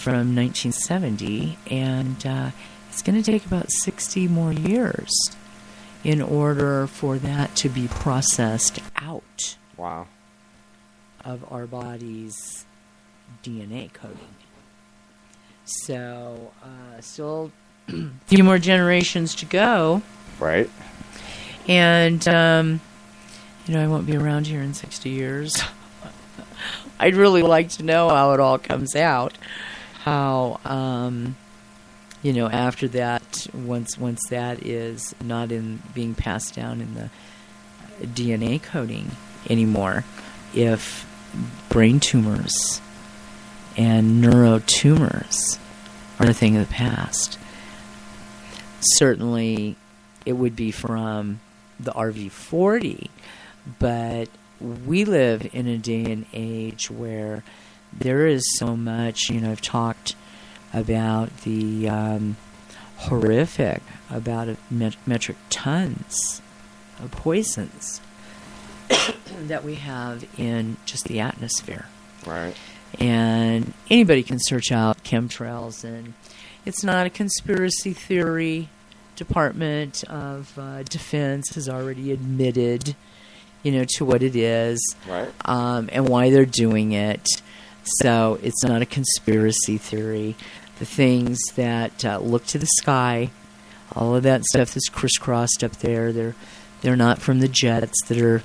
1970, and it's going to take about 60 more years in order for that to be processed out Wow. of our body's DNA coding. So, still a few more generations to go. Right. And, I won't be around here in 60 years. I'd really like to know how it all comes out. How, after that, once that is not being passed down in the DNA coding anymore, if brain tumors and neurotumors are a thing of the past. Certainly, it would be from the RV40, but we live in a day and age where there is so much, I've talked about the horrific, about metric tons of poisons that we have in just the atmosphere. Right. And anybody can search out chemtrails, and it's not a conspiracy theory. Department of Defense has already admitted, to what it is, Right. And why they're doing it. So it's not a conspiracy theory. The things that look to the sky, all of that stuff that's crisscrossed up there, they're not from the jets that are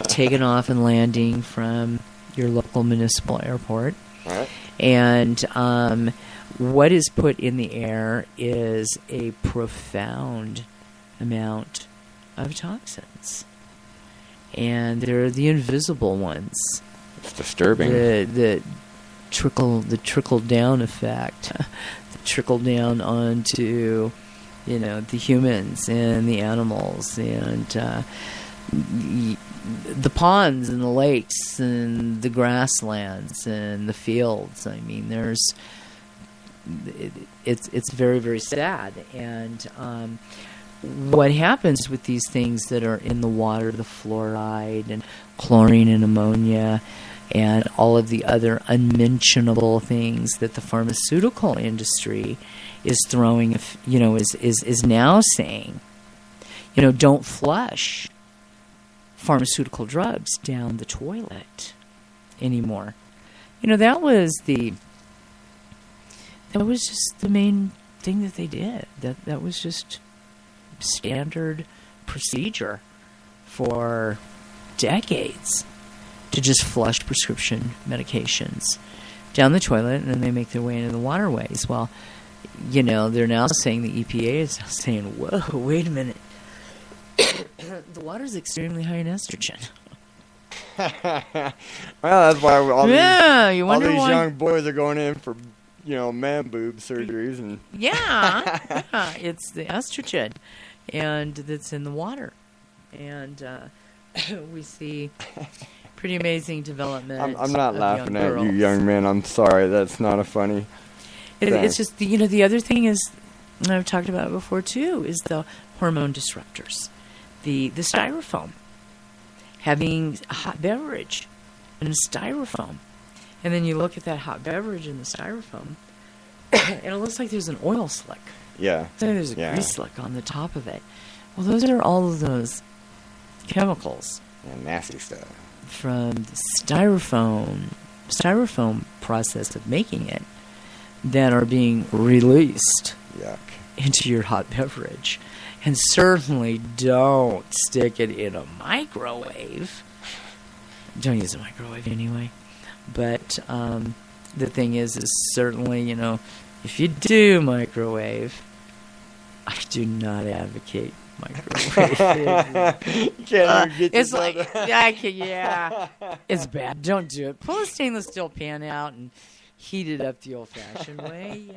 taking off and landing from your local municipal airport. Right. And what is put in the air is a profound amount of toxins. And they're the invisible ones. It's disturbing. The trickle down effect. The trickle down onto, the humans and the animals and the ponds and the lakes and the grasslands and the fields. I mean, it's very, very sad. And what happens with these things that are in the water, the fluoride and chlorine and ammonia and all of the other unmentionable things that the pharmaceutical industry is throwing, is now saying, don't flush pharmaceutical drugs down the toilet anymore. That was just the main thing that they did. That was just standard procedure for decades, to just flush prescription medications down the toilet, and then they make their way into the waterways. Well, they're now saying, the EPA is now saying, whoa, wait a minute. The water's extremely high in estrogen. Well, that's why all these young boys are going in for, man boob surgeries. And yeah, it's the estrogen, and that's in the water. And we see pretty amazing development. I'm not laughing at you, young man. I'm sorry. That's not a funny thing. It's just, the other thing is, and I've talked about it before too, is the hormone disruptors. The styrofoam. Having a hot beverage in a styrofoam. And then you look at that hot beverage in the styrofoam, and it looks like there's an oil slick. Yeah. So there's a grease slick on the top of it. Well, those are all of those chemicals. Yeah, nasty stuff. From the styrofoam process of making it that are being released into your hot beverage. And certainly don't stick it in a microwave. Don't use a microwave anyway. But the thing is certainly, if you do microwave, I do not advocate microwave. It's like, it's bad. Don't do it. Pull a stainless steel pan out and heat it up the old-fashioned way.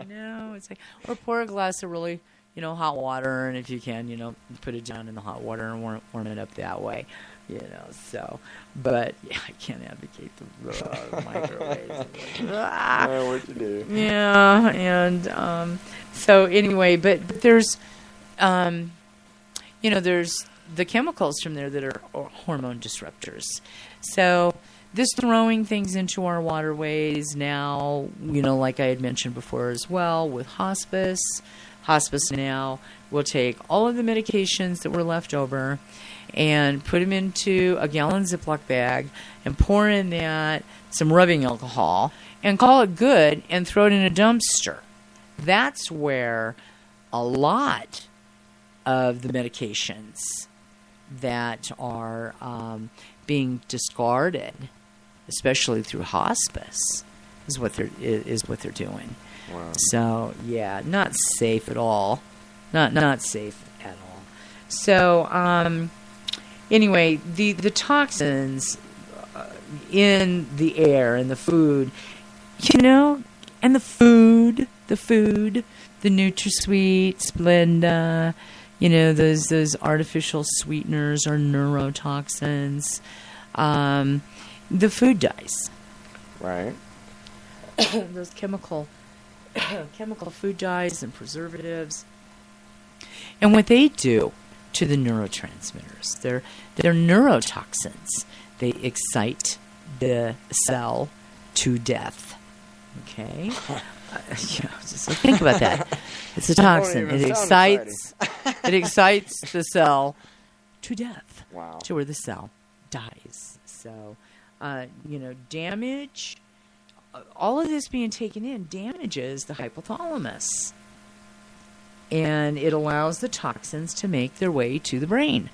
It's like, or pour a glass of really, hot water, and if you can, put it down in the hot water and warm it up that way. So, but I can't advocate the microwaves. What to do? Yeah, and so anyway, but there's, there's the chemicals from there that are hormone disruptors. So this throwing things into our waterways now, like I had mentioned before as well, with hospice, hospice now will take all of the medications that were left over and put them into a gallon Ziploc bag and pour in that some rubbing alcohol and call it good and throw it in a dumpster. That's where a lot of the medications that are being discarded, especially through hospice, is what they're doing. Wow. So yeah, not safe at all. Not safe at all. So anyway, the toxins in the air and the food, and the food, the NutraSweet, Splenda, those artificial sweeteners are neurotoxins. The food dyes. Right. Those chemical food dyes and preservatives. And what they do to the neurotransmitters, they're neurotoxins. They excite the cell to death. Okay? Just think about that. It's a toxin. It excites the cell to death. Wow. To where the cell dies. So, damage, all of this being taken in damages the hypothalamus. And it allows the toxins to make their way to the brain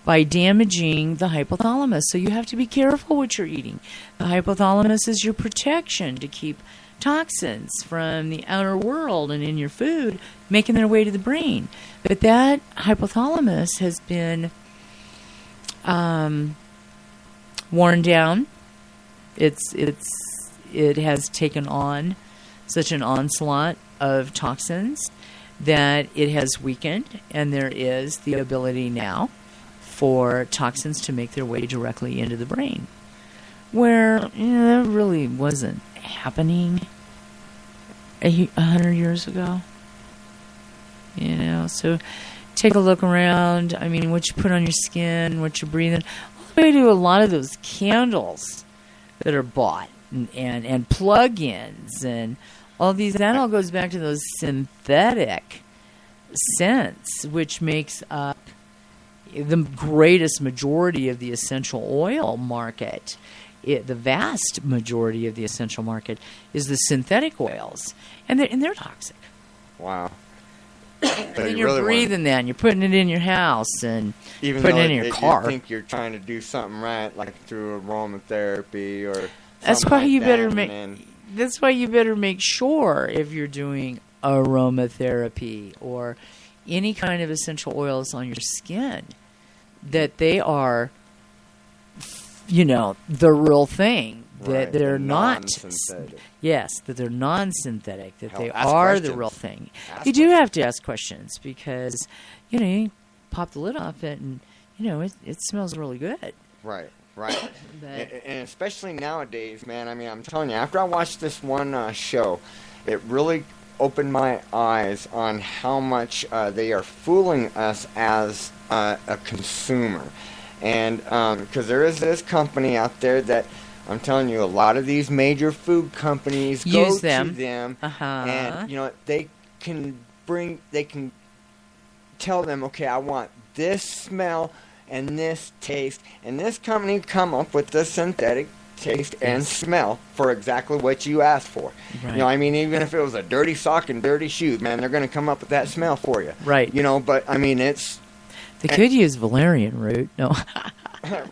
by damaging the hypothalamus. So you have to be careful what you're eating. The hypothalamus is your protection to keep toxins from the outer world and in your food making their way to the brain. But that hypothalamus has been worn down. It has taken on such an onslaught of toxins that it has weakened, and there is the ability now for toxins to make their way directly into the brain, where that really wasn't happening 100 years ago. So take a look around. I mean, what you put on your skin, what you're breathing, all the way to a lot of those candles that are bought and plug-ins and all these. That all goes back to those synthetic scents, which makes up the greatest majority of the essential oil market. The vast majority of the essential market is the synthetic oils, and they're toxic. Wow. And then you're breathing that, and you're putting it in your house, and even putting it in your car. You think you're trying to do something right, like through aromatherapy or that's why like you that, better That's why you better make sure if you're doing aromatherapy or any kind of essential oils on your skin that they are, the real thing. That they're not non-synthetic. Yes, that they're non-synthetic. That they ask are questions. the real thing. Ask You do have to ask questions because you pop the lid off it and it smells really good. Right. But- And especially nowadays, man. I mean, I'm telling you, after I watched this one show, it really opened my eyes on how much they are fooling us as a consumer. And because there is this company out there that, I'm telling you, a lot of these major food companies Use go them. to them, Uh-huh. and they can tell them, okay, I want this smell and this taste, and this company come up with the synthetic taste and smell for exactly what you asked for. Right. I mean, even if it was a dirty sock and dirty shoes, man, they're going to come up with that smell for you. Right. But I mean, it's They could use valerian root. No.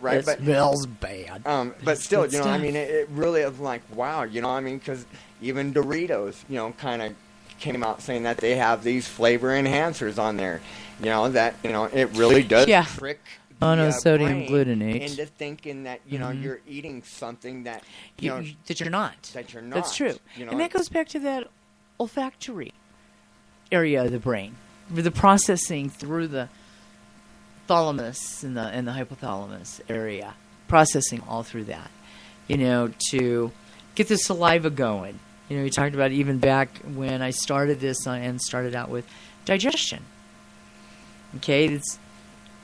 right, It but smells bad. but still, good I stuff. mean, it really is like, wow, I mean, because even Doritos, kind of came out saying that they have these flavor enhancers on there, that, it really does Yeah. trick Monosodium brain glutamate. into thinking that, you're eating something that, That you're not. that you're not. That's true. And that goes back to that olfactory area of the brain, the processing through the thalamus and the hypothalamus area, processing all through that, to get the saliva going. You talked about even back when I started this and started out with digestion. Okay,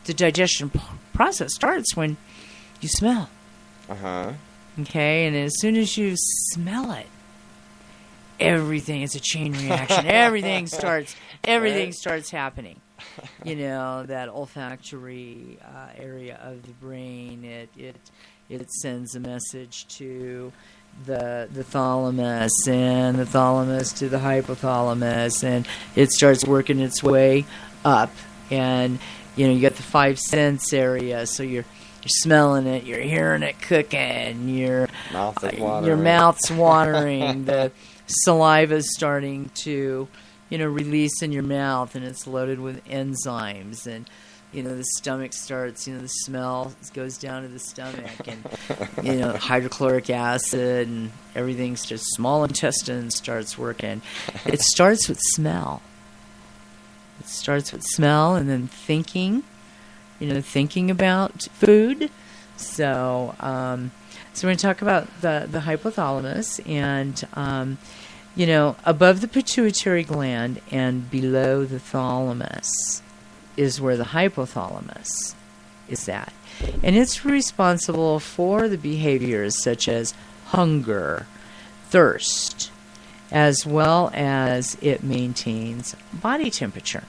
the digestion process starts when you smell. Uh-huh. Okay, and as soon as you smell it, everything, it's a chain reaction. Everything starts happening. That olfactory area of the brain, it sends a message to the thalamus, and the thalamus to the hypothalamus, and it starts working its way up. And you got the five sense area, so you're smelling it, you're hearing it cooking, your mouth's watering, the saliva's starting to release in your mouth, and it's loaded with enzymes, and the stomach starts, the smell goes down to the stomach, and hydrochloric acid and everything's just, small intestine starts working. It starts with smell. And then thinking about food. So we're going to talk about the hypothalamus, and above the pituitary gland and below the thalamus is where the hypothalamus is at. And it's responsible for the behaviors such as hunger, thirst, as well as it maintains body temperature.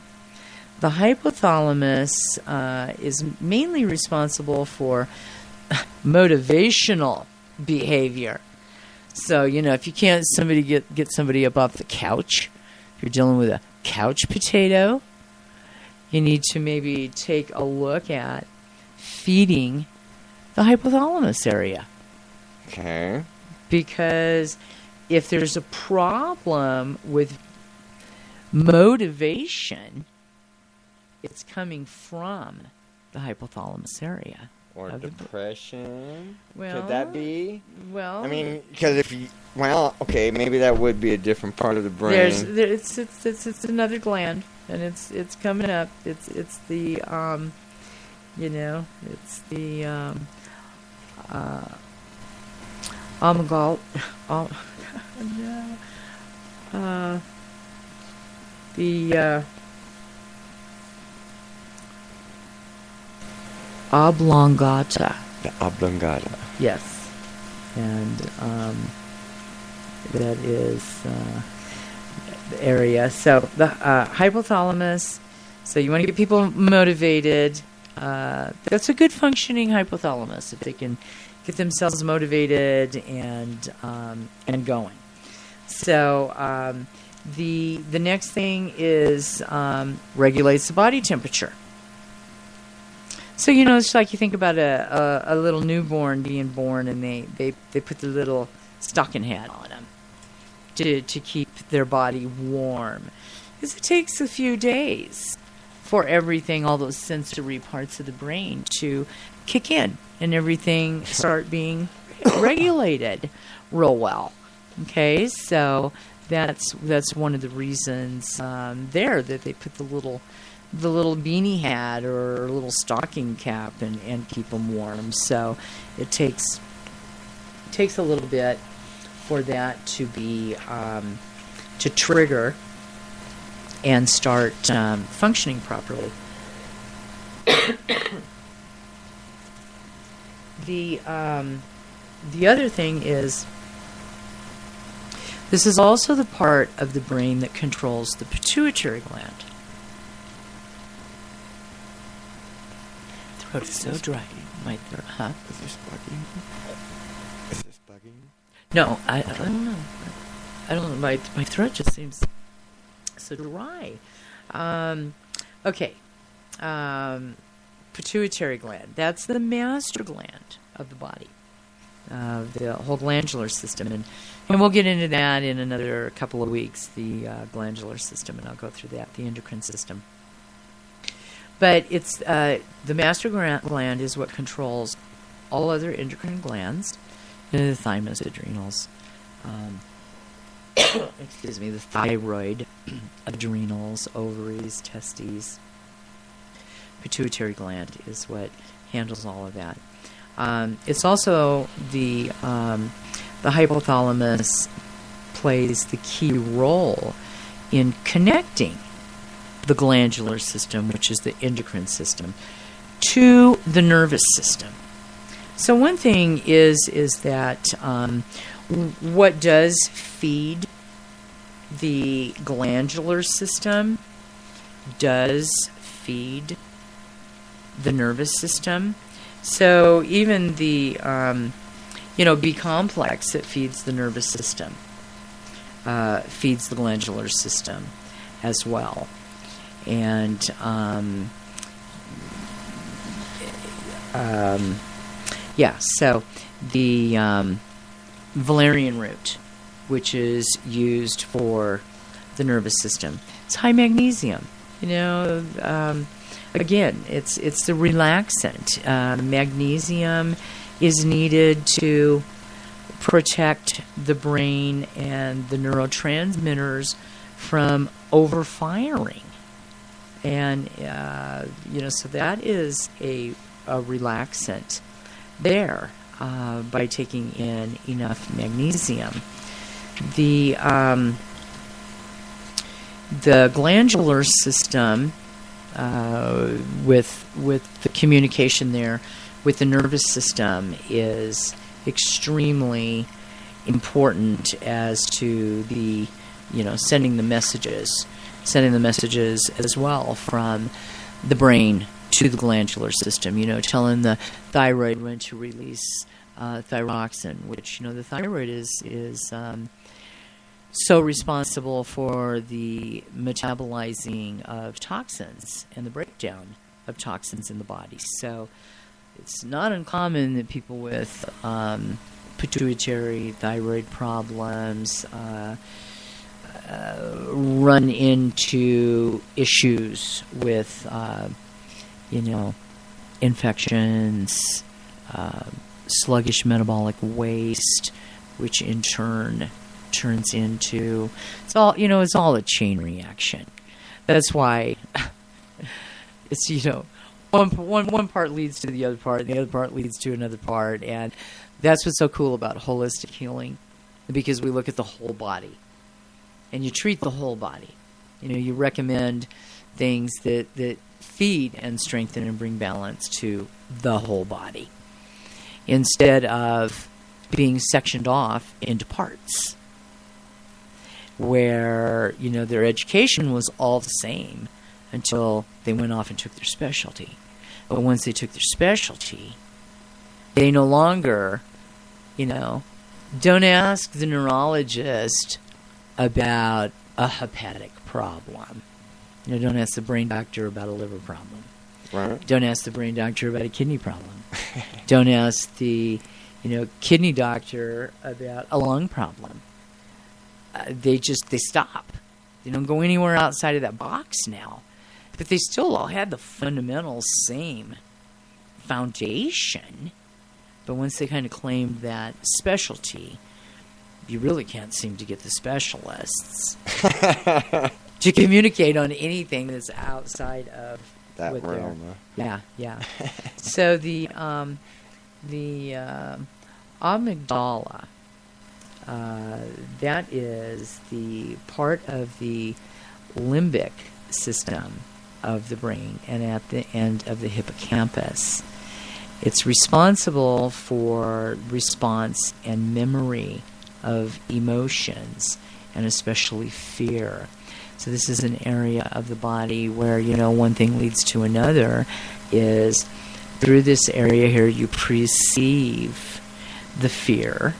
The hypothalamus is mainly responsible for motivational behavior. So, if you can't get somebody up off the couch, if you're dealing with a couch potato, you need to maybe take a look at feeding the hypothalamus area. Okay. Because if there's a problem with motivation, it's coming from the hypothalamus area. Or depression. Well, could that be? Well, I mean, because maybe that would be a different part of the brain. It's another gland, and it's coming up. It's the oblongata. The oblongata. Yes. And that is the area. So the hypothalamus, so you want to get people motivated. That's a good functioning hypothalamus if they can get themselves motivated and going. So the next thing is regulates the body temperature. So, it's like you think about a little newborn being born, and they put the little stocking hat on them to keep their body warm. Because it takes a few days for everything, all those sensory parts of the brain to kick in and everything start being regulated real well. Okay, so that's one of the reasons there that they put the little beanie hat or little stocking cap and keep them warm. So it takes a little bit for that to be to trigger and start functioning properly. The other thing is, this is also the part of the brain that controls the pituitary gland. Throat is so dry. My throat, huh? Is this bugging? Is this bugging? No, I don't know. I don't know. My throat just seems so dry. Okay. Pituitary gland. That's the master gland of the body. The whole glandular system. And we'll get into that in another couple of weeks, the glandular system, and I'll go through that, the endocrine system. But it's the master gland is what controls all other endocrine glands, the thymus, adrenals, the thyroid, adrenals, ovaries, testes. Pituitary gland is what handles all of that. It's also the hypothalamus plays the key role in connecting the glandular system, which is the endocrine system, to the nervous system. So one thing is that what does feed the glandular system does feed the nervous system. So even the, B complex that feeds the nervous system feeds the glandular system as well. And so the valerian root, which is used for the nervous system, it's high magnesium. Again, it's the relaxant. Magnesium is needed to protect the brain and the neurotransmitters from overfiring. And, so that is a relaxant there by taking in enough magnesium. The glandular system, with the communication there with the nervous system, is extremely important as to the, sending the messages as well from the brain to the glandular system, telling the thyroid when to release thyroxine, which, the thyroid is so responsible for the metabolizing of toxins and the breakdown of toxins in the body. So it's not uncommon that people with pituitary thyroid problems run into issues with, infections, sluggish metabolic waste, which in turn turns into, it's all a chain reaction. That's why it's, one part leads to the other part, and the other part leads to another part, and that's what's so cool about holistic healing, because we look at the whole body, and you treat the whole body. You recommend things that feed and strengthen and bring balance to the whole body, instead of being sectioned off into parts, where, their education was all the same until they went off and took their specialty. But once they took their specialty, they no longer, don't ask the neurologist about a hepatic problem. Don't ask the brain doctor about a liver problem. Right. Don't ask the brain doctor about a kidney problem. Don't ask the, kidney doctor about a lung problem. They stop. They don't go anywhere outside of that box now. But they still all had the fundamental same foundation. But once they kind of claimed that specialty, you really can't seem to get the specialists to communicate on anything that's outside of that realm. Yeah. So the amygdala, that is the part of the limbic system of the brain, and at the end of the hippocampus. It's responsible for response and memory of emotions, and especially fear. So this is an area of the body where, one thing leads to another, is through this area here you perceive the fear,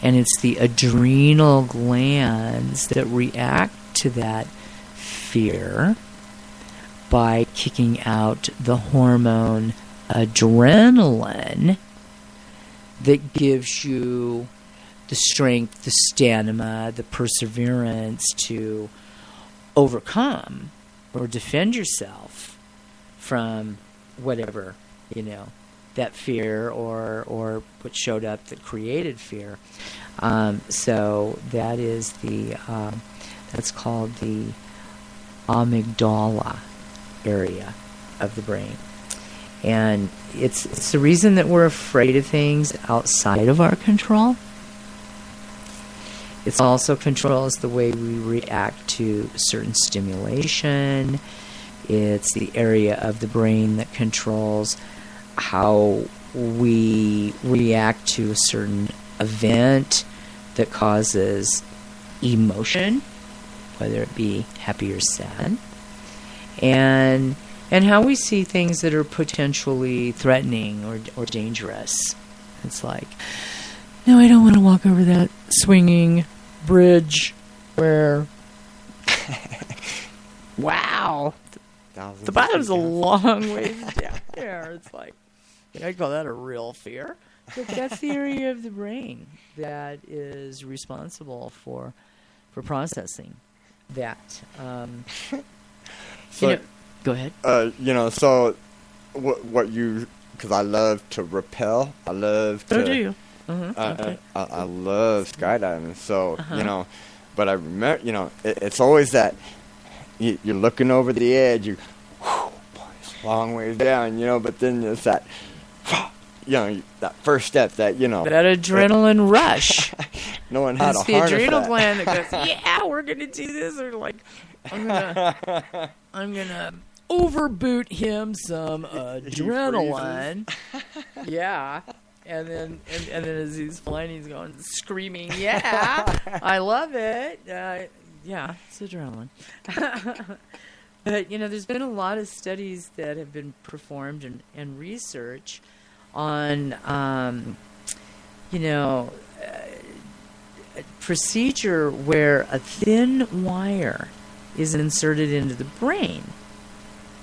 and it's the adrenal glands that react to that fear by kicking out the hormone adrenaline that gives you the strength, the stamina, the perseverance to overcome or defend yourself from whatever, that fear or what showed up that created fear. So that is that's called the amygdala area of the brain. And it's the reason that we're afraid of things outside of our control. It also controls the way we react to certain stimulation. It's the area of the brain that controls how we react to a certain event that causes emotion whether it be happy or sad, and how we see things that are potentially threatening or dangerous. It's like, no, I don't want to walk over that swinging bridge where, wow, the bottom's a long way down there. It's like, I call that a real fear. But that's the area of the brain that is responsible for processing that. So, go ahead. So what you, because I love to rappel. I love to. Oh, do you? Okay. I love skydiving. So, but I remember, it's always that you're looking over the edge, boy, it's a long ways down, but then it's that, that first step that, that adrenaline rush. Knowing how to it's the harness adrenal that. gland that goes, yeah, we're going to do this. Or like, I'm gonna overboot him some adrenaline. Yeah. And then as he's flying, he's going screaming, yeah, I love it. Yeah, it's adrenaline. But, there's been a lot of studies that have been performed and research on, a procedure where a thin wire is inserted into the brain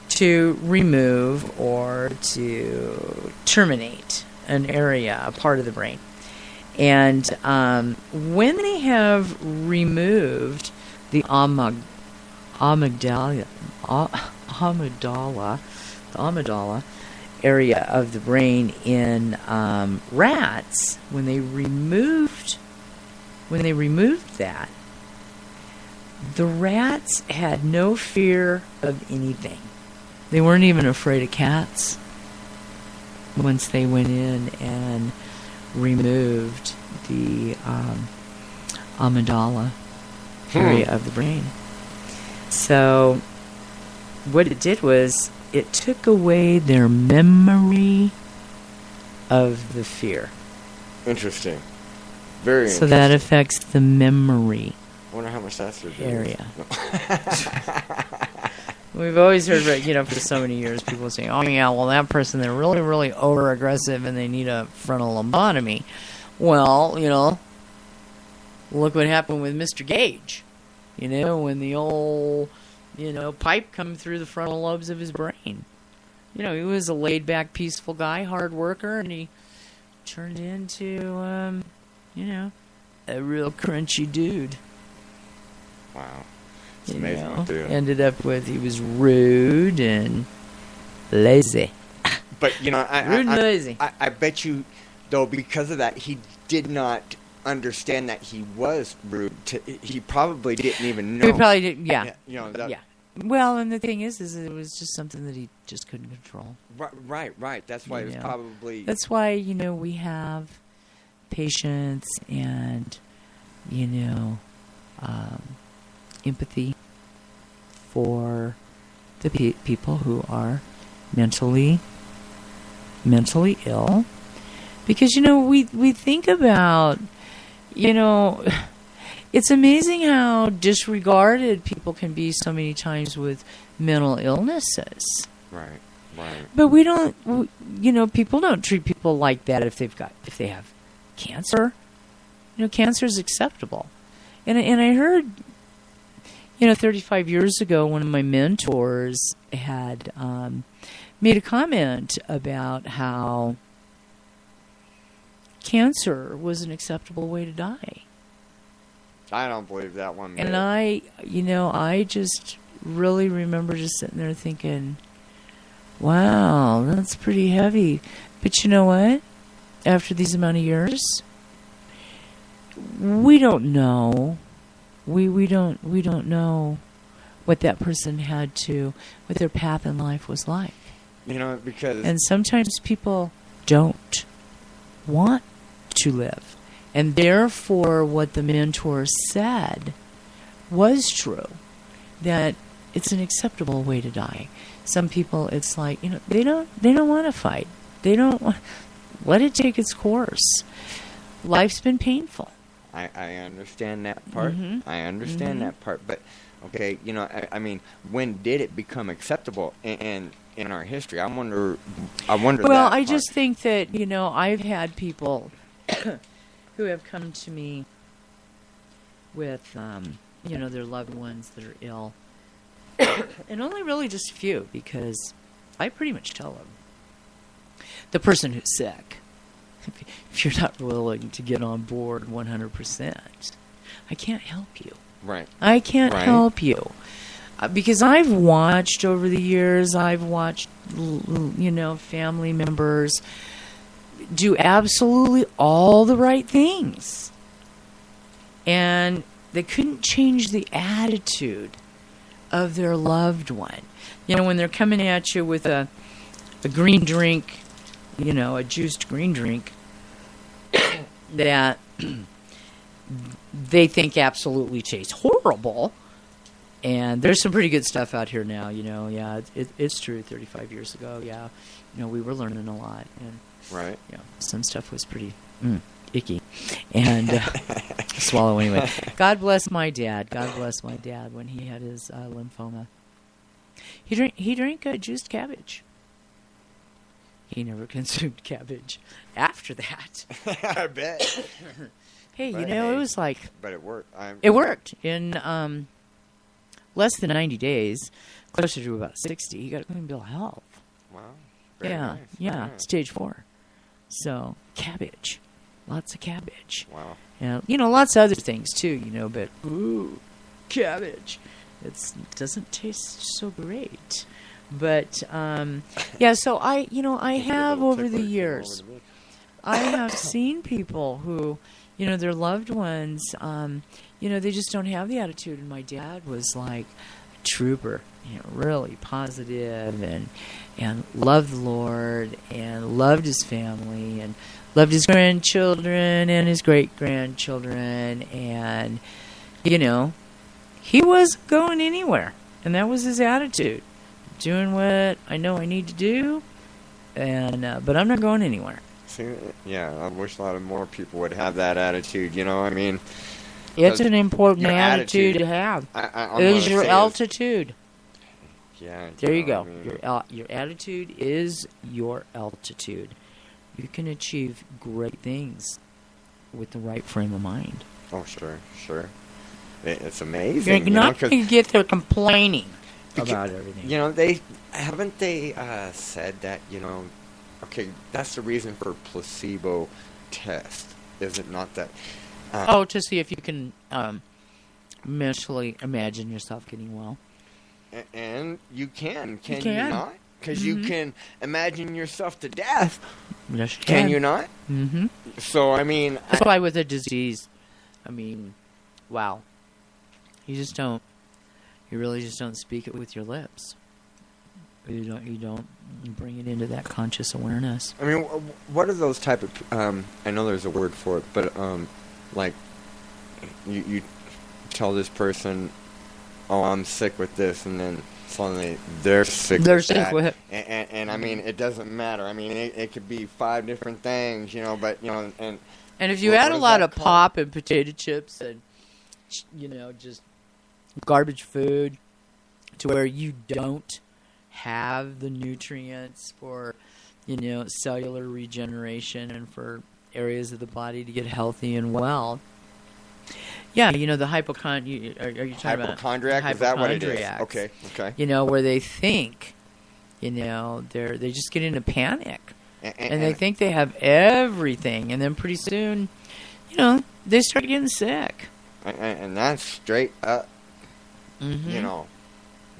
to remove or to terminate an area, a part of the brain. And when they have removed the amygdala area of the brain in rats, when they removed that, the rats had no fear of anything. They weren't even afraid of cats once they went in and removed the amygdala area of the brain. So what it did was it took away their memory of the fear. Interesting. Very interesting. So that affects the memory I wonder how much that's area. We've always heard, for so many years, people saying, oh, yeah, well, that person, they're really, really over-aggressive and they need a frontal lobotomy. Well, look what happened with Mr. Gage. When the old, pipe come through the frontal lobes of his brain. He was a laid-back, peaceful guy, hard worker, and he turned into, a real crunchy dude. Wow. It's amazing. Ended up with, he was rude and lazy. But, rude and lazy. I bet you, though, because of that, he did not understand that he was rude. He probably didn't even know. He probably didn't, yeah. Yeah. Well, and the thing is it was just something that he just couldn't control. Right. That's why it was probably... That's why, we have patience and, empathy for the people who are mentally ill. Because, we think about, it's amazing how disregarded people can be so many times with mental illnesses. Right. But we don't, people don't treat people like that if they have cancer. Cancer is acceptable. And I heard, 35 years ago, one of my mentors had made a comment about how cancer was an acceptable way to die. I don't believe that one. And I just really remember just sitting there thinking, wow, that's pretty heavy. But you know what? After these amount of years, we don't know. We don't know what that person what their path in life was like. Because... And sometimes people don't want to live. And therefore, what the mentor said was true, that it's an acceptable way to die. Some people, it's like, they don't want to fight. They don't let it take its course. Life's been painful. I understand that part. Mm-hmm. I understand that part. But Okay, you know, I mean, when did it become acceptable in our history? I wonder. Well, that I part. just think that, you know, I've had people who have come to me with, you know, their loved ones that are ill. And only really just a few, because I pretty much tell them, the person who's sick, if you're not willing to get on board 100%, I can't help you. Right. I can't Right. help you. Because I've watched over the years, you know, family members do absolutely all the right things. And they couldn't change the attitude of their loved one. You know, when they're coming at you with a green drink, you know, a juiced green drink that they think absolutely tastes horrible. And there's some pretty good stuff out here now, you know. Yeah, it's true. 35 years ago, yeah, you know, we were learning a lot, and Right. yeah, some stuff was pretty icky, and swallow anyway. God bless my dad. God bless my dad when he had his lymphoma. He drank juiced cabbage. He never consumed cabbage after that. I bet. Hey, you But know, hey, it was like But it worked. it worked in less than 90 days, closer to about 60. He got a clean bill of health. Wow. Very Yeah, nice. yeah, Very nice. stage 4. So cabbage, lots of cabbage. Wow. And, you know, lots of other things too, you know, but ooh, cabbage. It doesn't taste so great. But yeah, so I have over the years, I have seen people who, you know, their loved ones, you know, they just don't have the attitude. And my dad was like a trooper, you know, really positive and loved the Lord and loved his family and loved his grandchildren and his great-grandchildren. And, you know, he wasn't going anywhere. And that was his attitude. Doing what I know I need to do, and but I'm not going anywhere. See, yeah, I wish a lot of more people would have that attitude. You know, I mean, It's an important your attitude attitude- to have. I'm It is gonna your say altitude. Yeah. There you know, go. I mean, Your attitude is your altitude. You can achieve great things with the right frame of mind. oh, sure. It's amazing. You're you know, not 'cause, going to get there complaining Beca- about everything. you know, haven't they said that, you know, okay, that's the reason for placebo test, is it not that? To see if you can mentally imagine yourself getting well. And you can you can. not? Because you can imagine yourself to death. Yes, you Can you not? Mm-hmm. So, I mean, That's why with a disease, I mean, wow. You really just don't speak it with your lips. You don't bring it into that conscious awareness. I mean, what are those type of? I know there's a word for it, but like, you tell this person, "Oh, I'm sick with this," and then suddenly they're sick. They're with sick that. with it. And I mean, it doesn't matter. I mean, it could be 5 different things, you know. But you know, and And if you what add a is lot that of called? pop and potato chips and, you know, just garbage food to where you don't have the nutrients for, you know, cellular regeneration and for areas of the body to get healthy and well. Yeah, you know, the are you talking about hypochondriac, is that what it is? hypochondriacs. Okay. You know, where they think, you know, they just get into panic. And they think they have everything, and then pretty soon, you know, they start getting sick. and that's straight up, Mm-hmm. you know,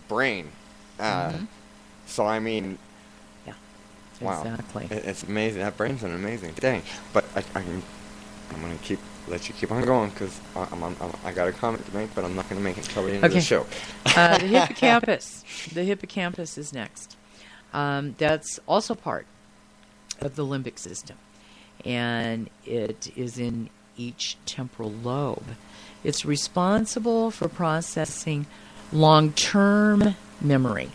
brain. So I mean, wow. Exactly. It's amazing. That brain's an amazing thing. But I'm gonna let you keep on going because I got a comment to make, but I'm not gonna make it until the end of the show. The hippocampus. The hippocampus is next. That's also part of the limbic system, and it is in each temporal lobe. It's responsible for processing long-term memory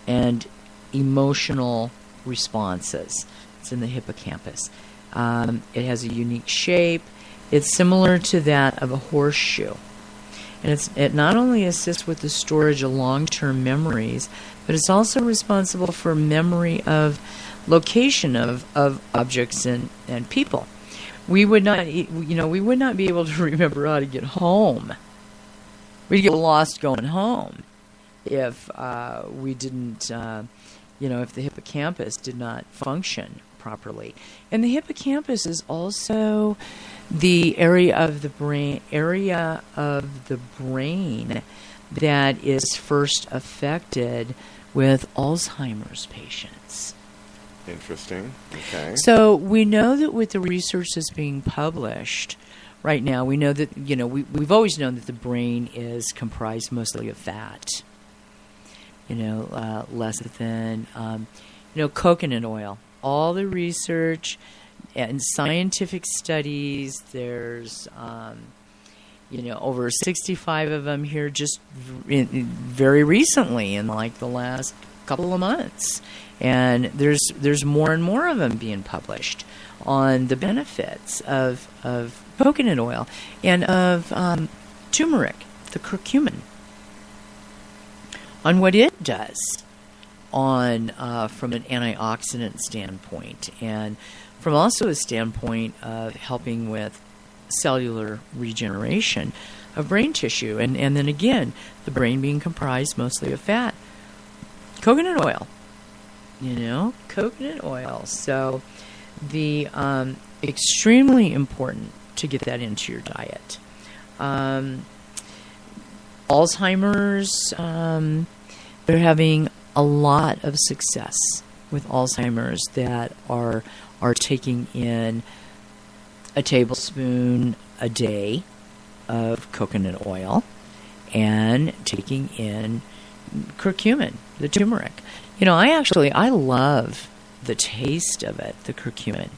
and emotional responses. It's in the hippocampus. It has a unique shape. It's similar to that of a horseshoe. And it not only assists with the storage of long-term memories, but it's also responsible for memory of location of objects and people. We would not be able to remember how to get home. We'd get lost going home if we didn't, if the hippocampus did not function properly. And the hippocampus is also the area of the brain that is first affected with Alzheimer's patients. Interesting. Okay. So we know that with the research that's being published right now, we know that, we've always known that the brain is comprised mostly of fat. Less than, coconut oil. All the research and scientific studies, there's, over 65 of them here just very recently in like the last couple of months. And there's more and more of them being published on the benefits of coconut oil and of turmeric, the curcumin, on what it does on from an antioxidant standpoint, and from also a standpoint of helping with cellular regeneration of brain tissue, and then again, the brain being comprised mostly of fat. Coconut oil. Coconut oil. So the extremely important to get that into your diet. Alzheimer's, they're having a lot of success with Alzheimer's that are taking in a tablespoon a day of coconut oil and taking in curcumin, the turmeric. I love the taste of it, the curcumin.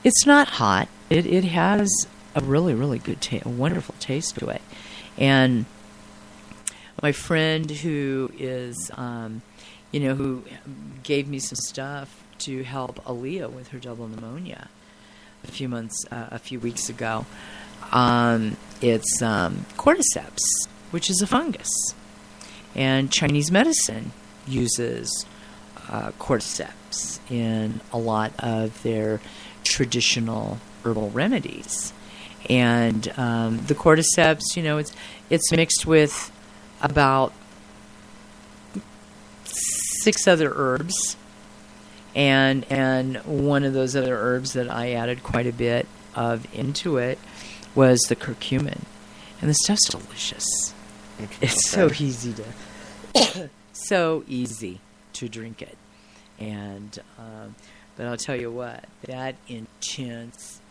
It's not hot. It has a really, really good a wonderful taste to it. And my friend who is, who gave me some stuff to help Aaliyah with her double pneumonia a few weeks ago, it's cordyceps, which is a fungus. And Chinese medicine uses cordyceps in a lot of their traditional herbal remedies. And the cordyceps, it's mixed with about 6 other herbs, and one of those other herbs that I added quite a bit of into it was the curcumin, and the stuff's delicious. It's so easy to drink it, and but I'll tell you what, that intense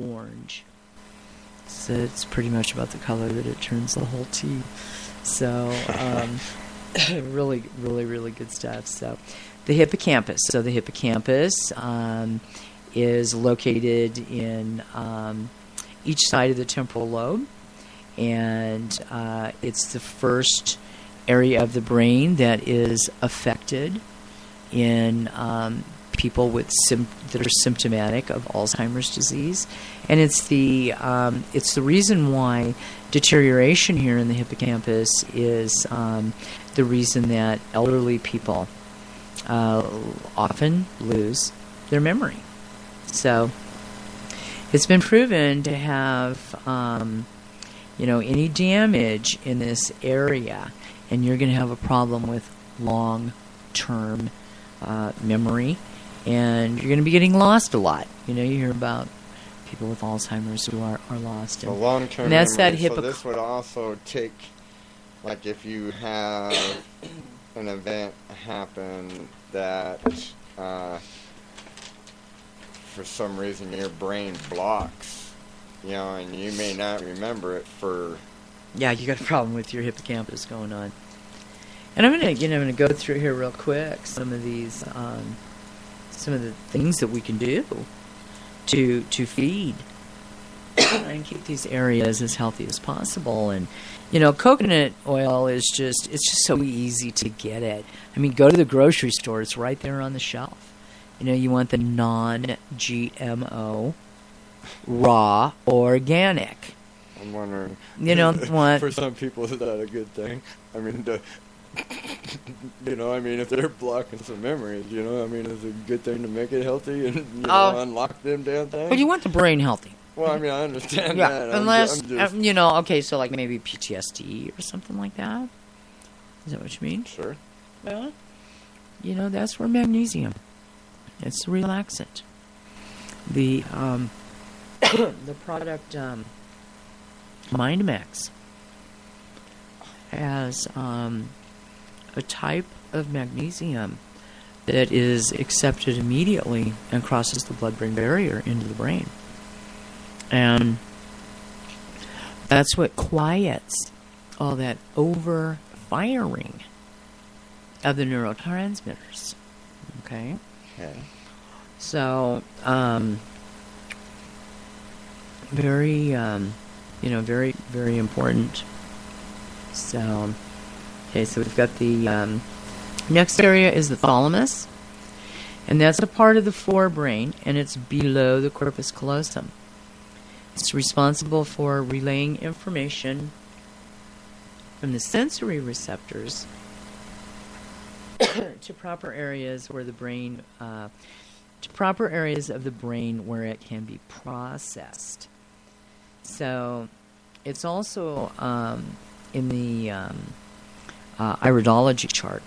orange. So it's pretty much about the color that it turns the whole tea. So really, really, really good stuff. So the hippocampus. So the hippocampus is located in each side of the temporal lobe, and it's the first area of the brain that is affected in people that are symptomatic of Alzheimer's disease, and it's the reason why deterioration here in the hippocampus is the reason that elderly people often lose their memory. So it's been proven to have any damage in this area, and you're going to have a problem with long-term memory, and you're going to be getting lost a lot. You hear about people with Alzheimer's who are lost. So long-term that's memory. That so this would also take, like if you have an event happen that for some reason your brain blocks, and you may not remember it for... Yeah, you got a problem with your hippocampus going on. And I'm gonna go through here real quick some of these, some of the things that we can do to feed and keep these areas as healthy as possible. And coconut oil is just so easy to get it. I mean, go to the grocery store; it's right there on the shelf. You want the non-GMO, raw, organic. I'm wondering. You know what? For some people, is that a good thing? I mean, if they're blocking some memories, I mean, it's a good thing to make it healthy and unlock them damn things. But you want the brain healthy. Well, I mean, I understand Yeah, that. unless, I'm just, okay, so like maybe PTSD or something like that. Is that what you mean? Sure. Well, that's where magnesium. It's a relaxant. The the product MindMax has a type of magnesium that is accepted immediately and crosses the blood-brain barrier into the brain. And that's what quiets all that over-firing of the neurotransmitters. Okay? Okay. So, very, very, very important. So, okay, so we've got the next area is the thalamus, and that's a part of the forebrain, and it's below the corpus callosum. It's responsible for relaying information from the sensory receptors to proper areas where the brain, to proper areas of the brain where it can be processed. So, it's also in the iridology chart.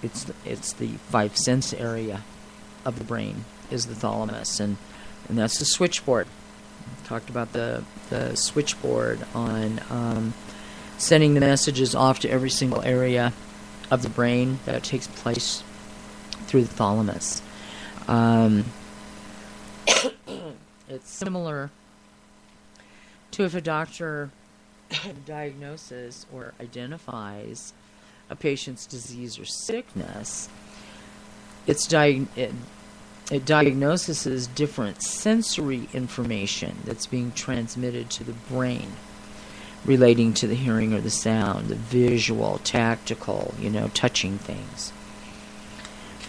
It's the five sense area of the brain is the thalamus, and that's the switchboard. Talked about the switchboard on sending the messages off to every single area of the brain that takes place through the thalamus. It's similar to if a doctor diagnoses or identifies a patient's disease or sickness, it diagnoses different sensory information that's being transmitted to the brain relating to the hearing or the sound, the visual, tactical, touching things,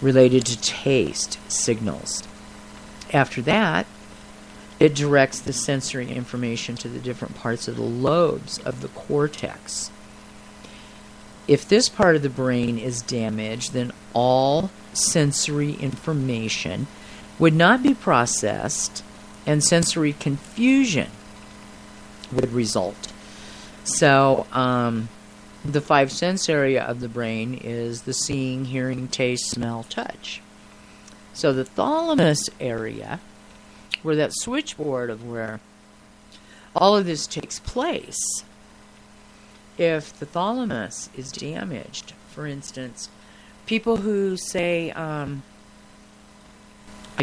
related to taste signals. After that, it directs the sensory information to the different parts of the lobes of the cortex. If this part of the brain is damaged, then all sensory information would not be processed and sensory confusion would result. So, the five sense area of the brain is the seeing, hearing, taste, smell, touch. So the thalamus area, where that switchboard of where all of this takes place, if the thalamus is damaged, for instance, people who say, I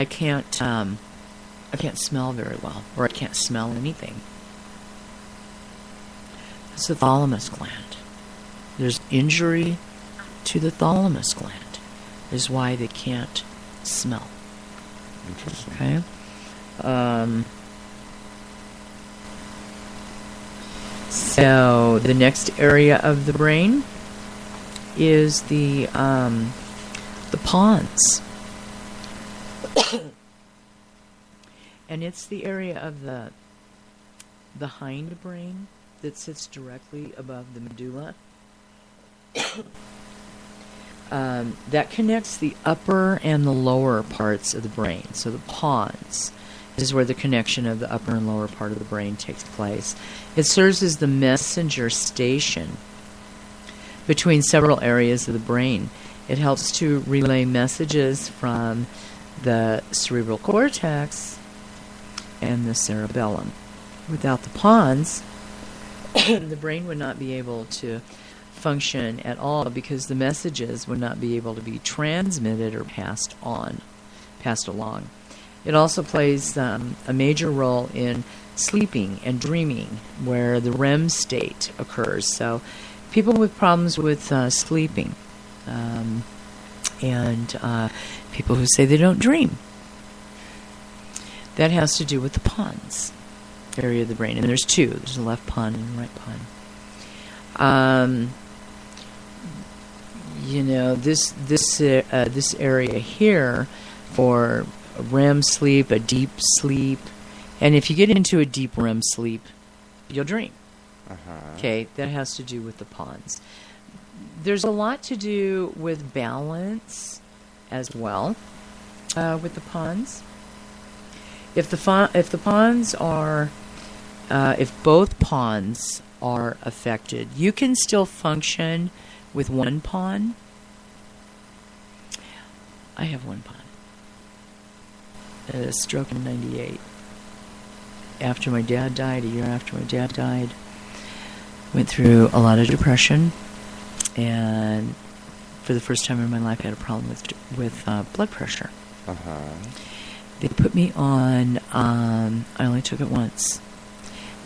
can't smell very well, or I can't smell anything. That's the thalamus gland. There's injury to the thalamus gland, is why they can't smell. Interesting. Okay? So the next area of the brain is the pons. And it's the area of the hindbrain that sits directly above the medulla. That connects the upper and the lower parts of the brain. So the pons is where the connection of the upper and lower part of the brain takes place. It serves as the messenger station between several areas of the brain. It helps to relay messages from the cerebral cortex and the cerebellum. Without the pons, the brain would not be able to function at all because the messages would not be able to be transmitted or passed along. It also plays a major role in sleeping and dreaming, where the REM state occurs. So people with problems with sleeping and people who say they don't dream, that has to do with the pons area of the brain. And there's two. There's a left pon and a right pon. This area here for REM sleep, a deep sleep, and if you get into a deep REM sleep, you'll dream. Okay, that has to do with the pons. There's a lot to do with balance as well with the pons. If both pons are affected, you can still function with one pon. I have one pon. A stroke in '98. After my dad died, a year after my dad died, went through a lot of depression, and for the first time in my life, I had a problem with blood pressure. They put me on. I only took it once.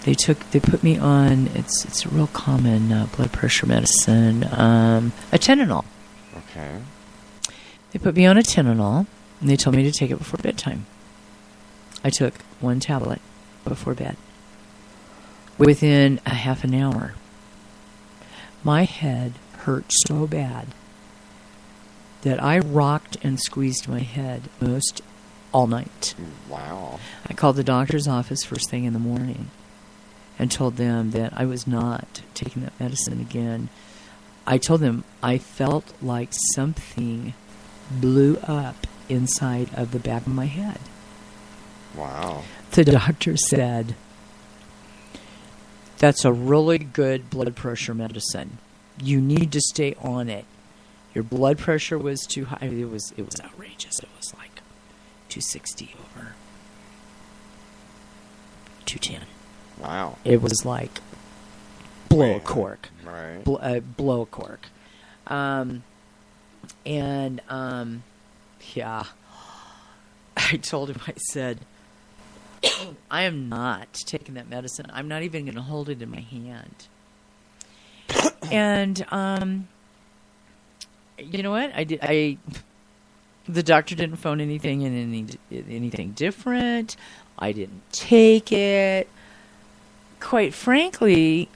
They put me on. It's a real common blood pressure medicine. Atenolol. Okay. They put me on atenolol, and they told me to take it before bedtime. I took one tablet before bed. Within a half an hour, my head hurt so bad that I rocked and squeezed my head most all night. Wow. I called the doctor's office first thing in the morning and told them that I was not taking that medicine again. I told them I felt like something blew up inside of the back of my head. Wow. The doctor said, "That's a really good blood pressure medicine. You need to stay on it. Your blood pressure was too high." It was outrageous. It was like 260 over 210. Wow. It was like blow a cork. Right. Blow a cork. Yeah. I told him, I said, I am not taking that medicine. I'm not even going to hold it in my hand. And, you know what? The doctor didn't phone anything different. I didn't take it. Quite frankly,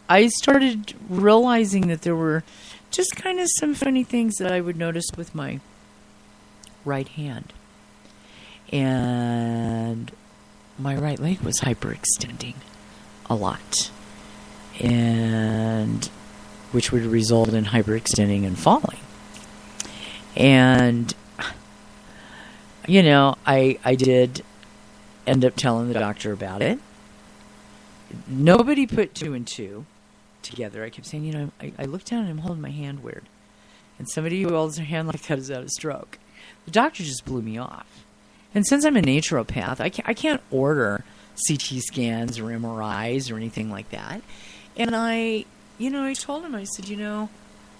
I started realizing that there were just kind of some funny things that I would notice with my right hand. And my right leg was hyperextending a lot. And which would result in hyperextending and falling. And, you know, I did end up telling the doctor about it. Nobody put two and two together. I kept saying, you know, I look down and I'm holding my hand weird. And somebody who holds their hand like that is out of stroke. The doctor just blew me off. And since I'm a naturopath, I can't order CT scans or MRIs or anything like that. And I told him, I said, you know,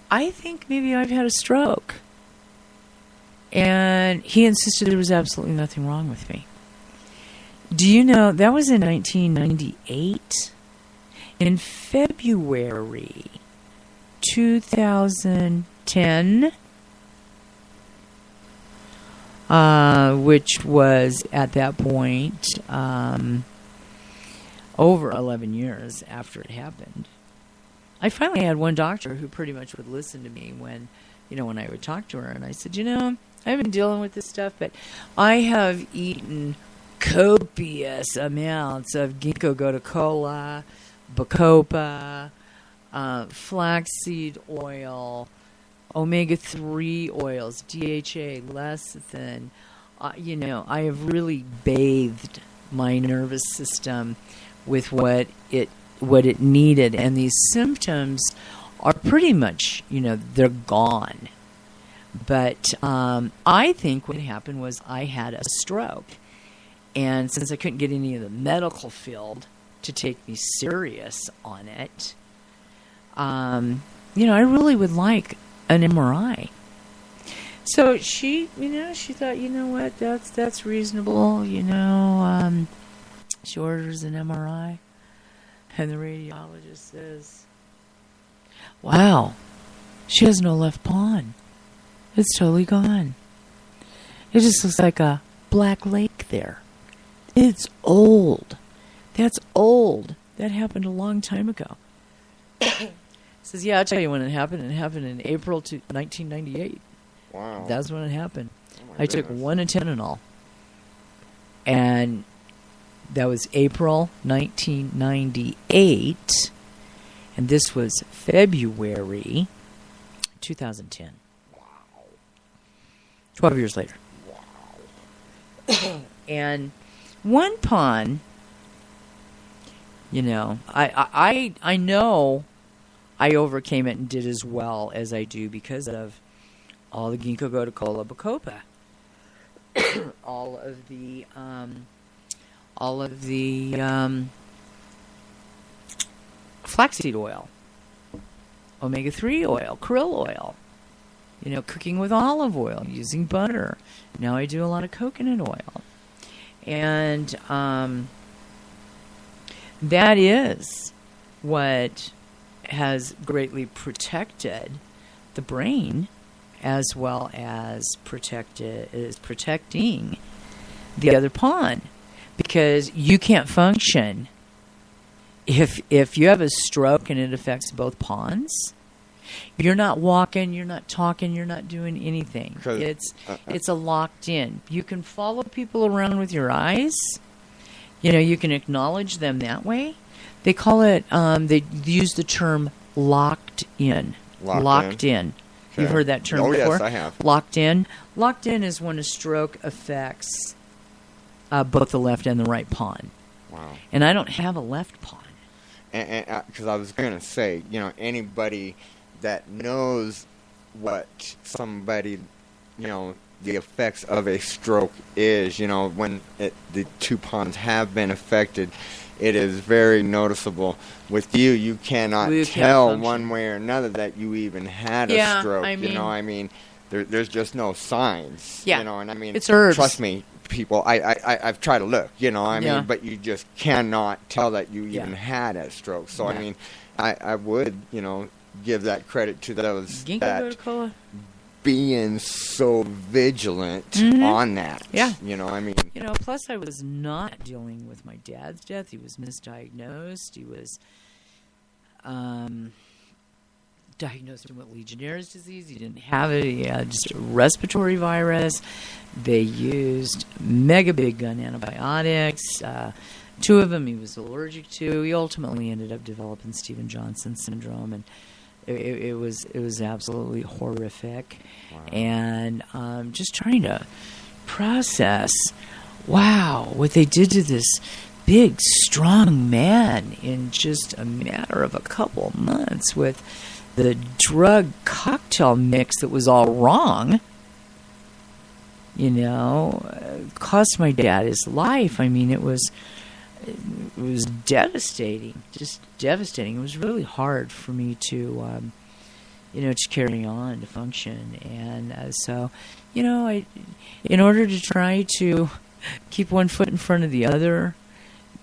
I think maybe I've had a stroke. And he insisted there was absolutely nothing wrong with me. Do you know, that was in 1998. In February 2010, which was at that point over 11 years after it happened, I finally had one doctor who pretty much would listen to me when I would talk to her. And I said, you know, I've been dealing with this stuff, but I have eaten copious amounts of ginkgo gotokola, bacopa, flaxseed oil, omega-3 oils, DHA, lecithin. I have really bathed my nervous system with what it needed, and these symptoms are pretty much, they're gone. But I think what happened was I had a stroke. And since I couldn't get any of the medical field to take me serious on it, I really would like an MRI. So she thought, you know what, that's reasonable, she orders an MRI, and the radiologist says, wow, she has no left pawn. It's totally gone. It just looks like a black lake there. It's old. That's old. That happened a long time ago. Says, yeah, I'll tell you when it happened. It happened in April 1998. Wow. That's when it happened. Oh I took one atenolol. And That was April 1998, and this was February 2010. Wow. 12 years later. Wow. And one pond, you know, I know I overcame it and did as well as I do because of all the ginkgo gotukola bacopa, all of the flaxseed oil, omega-3 oil, krill oil, you know, cooking with olive oil, using butter. Now I do a lot of coconut oil. And that is what has greatly protected the brain, as well as protecting the other pond, because you can't function if you have a stroke and it affects both ponds. You're not walking, you're not talking, you're not doing anything. It's a locked in. You can follow people around with your eyes. You know, you can acknowledge them that way. They call it, they use the term locked in. Locked in. Okay. You've heard that term before? Yes, I have. Locked in. Locked in is when a stroke affects both the left and the right pond. Wow. And I don't have a left pond. And because I was going to say, you know, anybody that knows what somebody, you know, the effects of a stroke is, you know, when the two ponds have been affected, it is very noticeable. With you, you cannot tell one way or another that you even had a stroke. I mean, you know, I mean, there's just no signs. Yeah. You know, and I mean, it's herbs. Trust me, people, I've tried to look, you know, I mean, but you just cannot tell that you even had a stroke. So, I mean, I would, you know, give that credit to those that being so vigilant on that. Yeah. You know, I mean. You know, plus I was not dealing with my dad's death. He was misdiagnosed. He was diagnosed with Legionnaire's disease. He didn't have it. He had just a respiratory virus. They used mega big gun antibiotics. Two of them he was allergic to. He ultimately ended up developing Stevens-Johnson syndrome, and it was absolutely horrific. Wow. And just trying to process, wow, what they did to this big, strong man in just a matter of a couple months with the drug cocktail mix that was all wrong. You know, cost my dad his life. I mean, it was devastating, just devastating. It was really hard for me to, you know, to carry on, to function. And so, you know, in order to try to keep one foot in front of the other,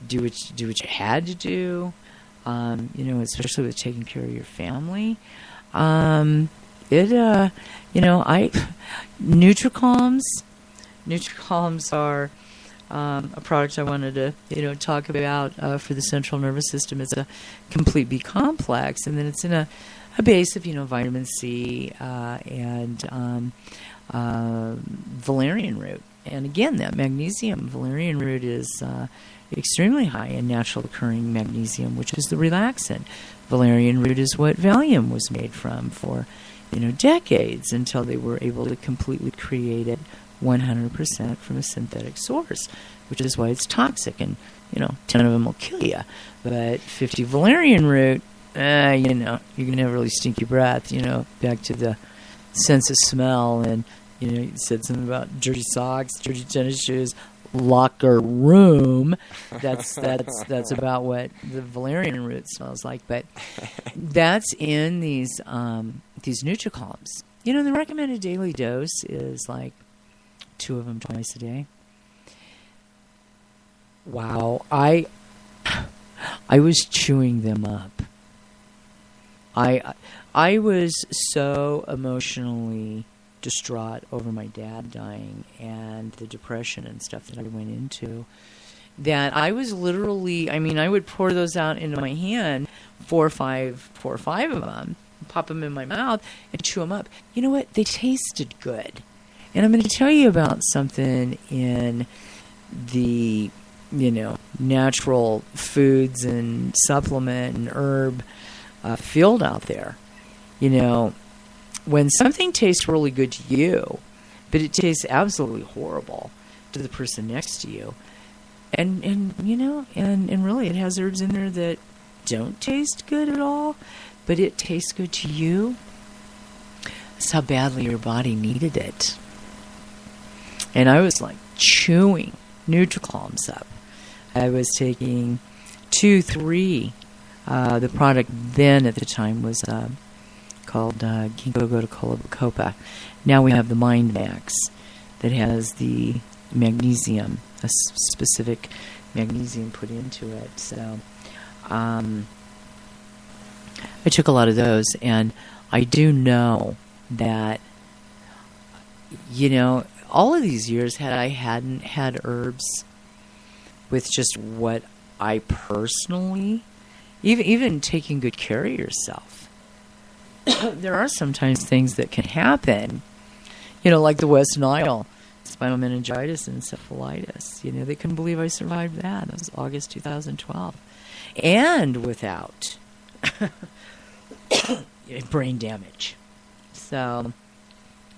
do what you had to do, you know, especially with taking care of your family. You know, Nutricalms are a product I wanted to, you know, talk about for the central nervous system. It's a complete B complex, and then it's in a base of, you know, vitamin C and valerian root. And again, that magnesium, valerian root is extremely high in natural occurring magnesium, which is the relaxant. Valerian root is what Valium was made from for, you know, decades, until they were able to completely create it 100% from a synthetic source, which is why it's toxic, and, you know, 10 of them will kill you. But 50 valerian root, you know, you can have really stinky breath, you know, back to the sense of smell. And, you know, you said something about dirty socks, dirty tennis shoes, locker room. That's about what the valerian root smells like. But that's in these Nutricalms. You know, the recommended daily dose is like 2 of them twice a day. Wow, I was chewing them up. I was so emotionally distraught over my dad dying and the depression and stuff that I went into, that I was literally, I mean, I would pour those out into my hand, 4 or 5 of them, pop them in my mouth and chew them up. You know what? They tasted good. And I'm going to tell you about something in the natural foods and supplement and herb field out there. When something tastes really good to you, but it tastes absolutely horrible to the person next to you, and really it has herbs in there that don't taste good at all, but it tastes good to you. That's how badly your body needed it. And I was like chewing Nutri-Calms up. I was taking 2-3. The product then at the time was called Ginkgo Copa. Now we have the Mind Max that has the magnesium, a specific magnesium put into it. So I took a lot of those, and I do know that, all of these years, had I hadn't had herbs with just what I personally, even taking good care of yourself, there are sometimes things that can happen, like the West Nile, spinal meningitis and encephalitis. They couldn't believe I survived that. That was August 2012. And without brain damage. So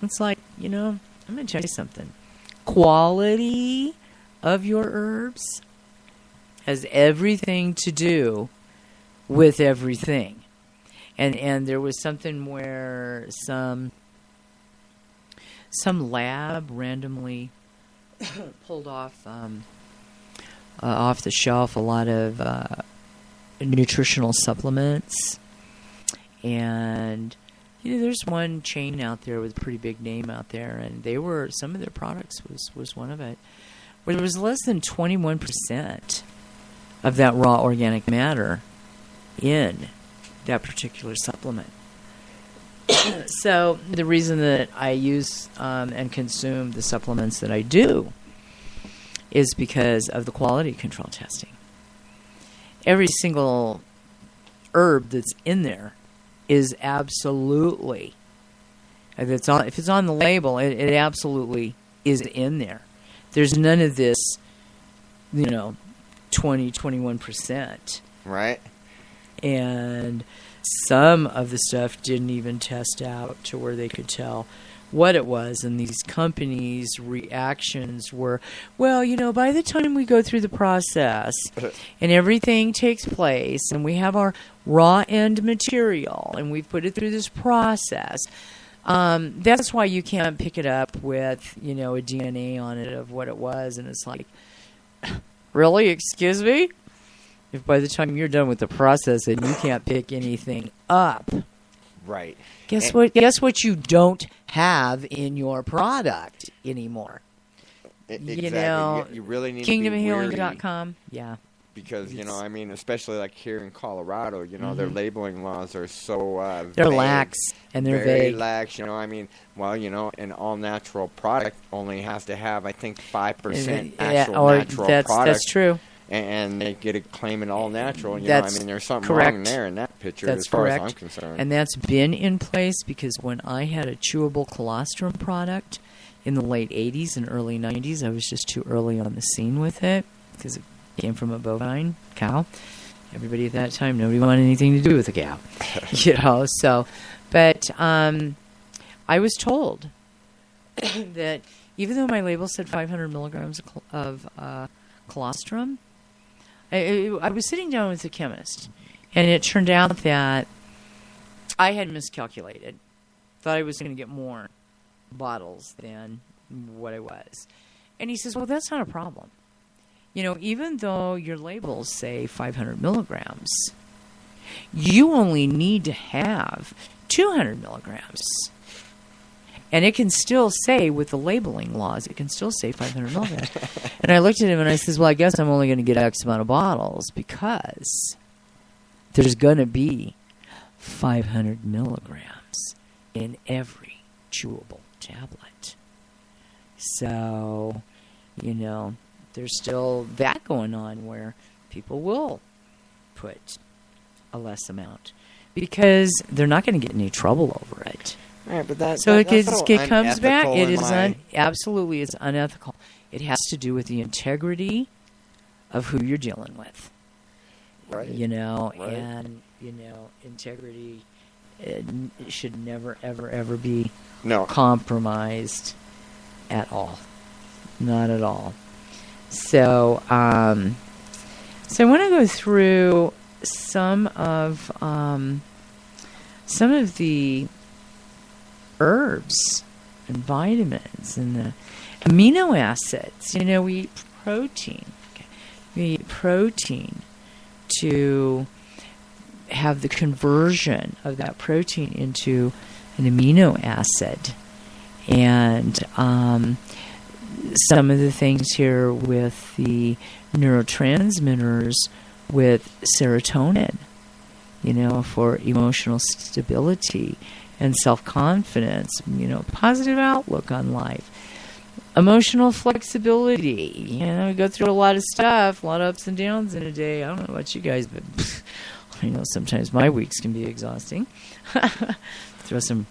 it's like, I'm going to tell you something. Quality of your herbs has everything to do with everything. And there was something where some lab randomly pulled off the shelf a lot of nutritional supplements, and there's one chain out there with a pretty big name out there, and some of their products was one of it, where there was less than 21% of that raw organic matter in that particular supplement. So the reason that I use and consume the supplements that I do is because of the quality control testing. Every single herb that's in there is absolutely, if it's on the label, it absolutely is in there. There's none of this, 21%. Right. And some of the stuff didn't even test out to where they could tell what it was, and these companies' reactions were, well, by the time we go through the process and everything takes place and we have our raw end material and we've put it through this process, that's why you can't pick it up with, a DNA on it of what it was. And it's like, really? Excuse me? If by the time you're done with the process and you can't pick anything up, right? Guess what you don't have in your product anymore. Exactly. You really need KingdomofHealing.com. Yeah. Because, especially like here in Colorado, their labeling laws are so they're vague, lax and they're very vague. Lax, an all-natural product only has to have, I think, 5% natural product. That's true. And they get a claim in all natural. There's something correct. wrong there in that picture that's as far correct. as I'm concerned. And that's been in place because when I had a chewable colostrum product in the late 80s and early 90s, I was just too early on the scene with it because it came from a bovine cow. Everybody at that time, nobody wanted anything to do with a cow. But I was told that even though my label said 500 milligrams of colostrum, I was sitting down with the chemist, and it turned out that I had miscalculated. Thought I was going to get more bottles than what I was. And he says, well, that's not a problem. Even though your labels say 500 milligrams, you only need to have 200 milligrams. And it can still say, with the labeling laws, it can still say 500 milligrams. And I looked at him and I says, well, I guess I'm only going to get X amount of bottles because there's going to be 500 milligrams in every chewable tablet. So, there's still that going on where people will put a less amount because they're not going to get in any trouble over it. Right, but it comes back. It is absolutely it's unethical. It has to do with the integrity of who you're dealing with. Right. Right. And integrity it should never, ever, ever be No. compromised at all. Not at all. So, so I want to go through some of the herbs and vitamins and the amino acids. We eat protein. Okay. We eat protein to have the conversion of that protein into an amino acid. And some of the things here with the neurotransmitters with serotonin, for emotional stability and self-confidence, positive outlook on life. Emotional flexibility. We go through a lot of stuff, a lot of ups and downs in a day. I don't know about you guys, but I know sometimes my weeks can be exhausting. Throw some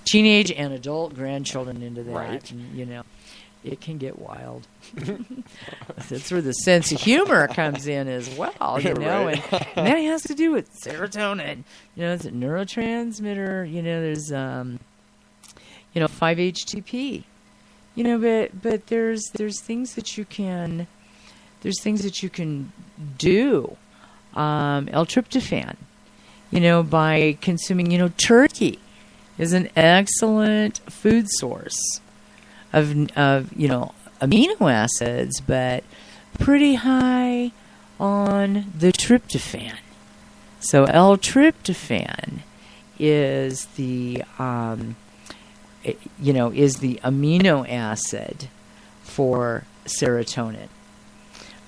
teenage and adult grandchildren into that. Right. And, it can get wild. That's where the sense of humor comes in as well, Right. and that has to do with serotonin. It's a neurotransmitter. There's 5-HTP. But there's things that you can do. L-tryptophan. By consuming. Turkey is an excellent food source of amino acids, but pretty high on the tryptophan. So L-tryptophan is the is the amino acid for serotonin.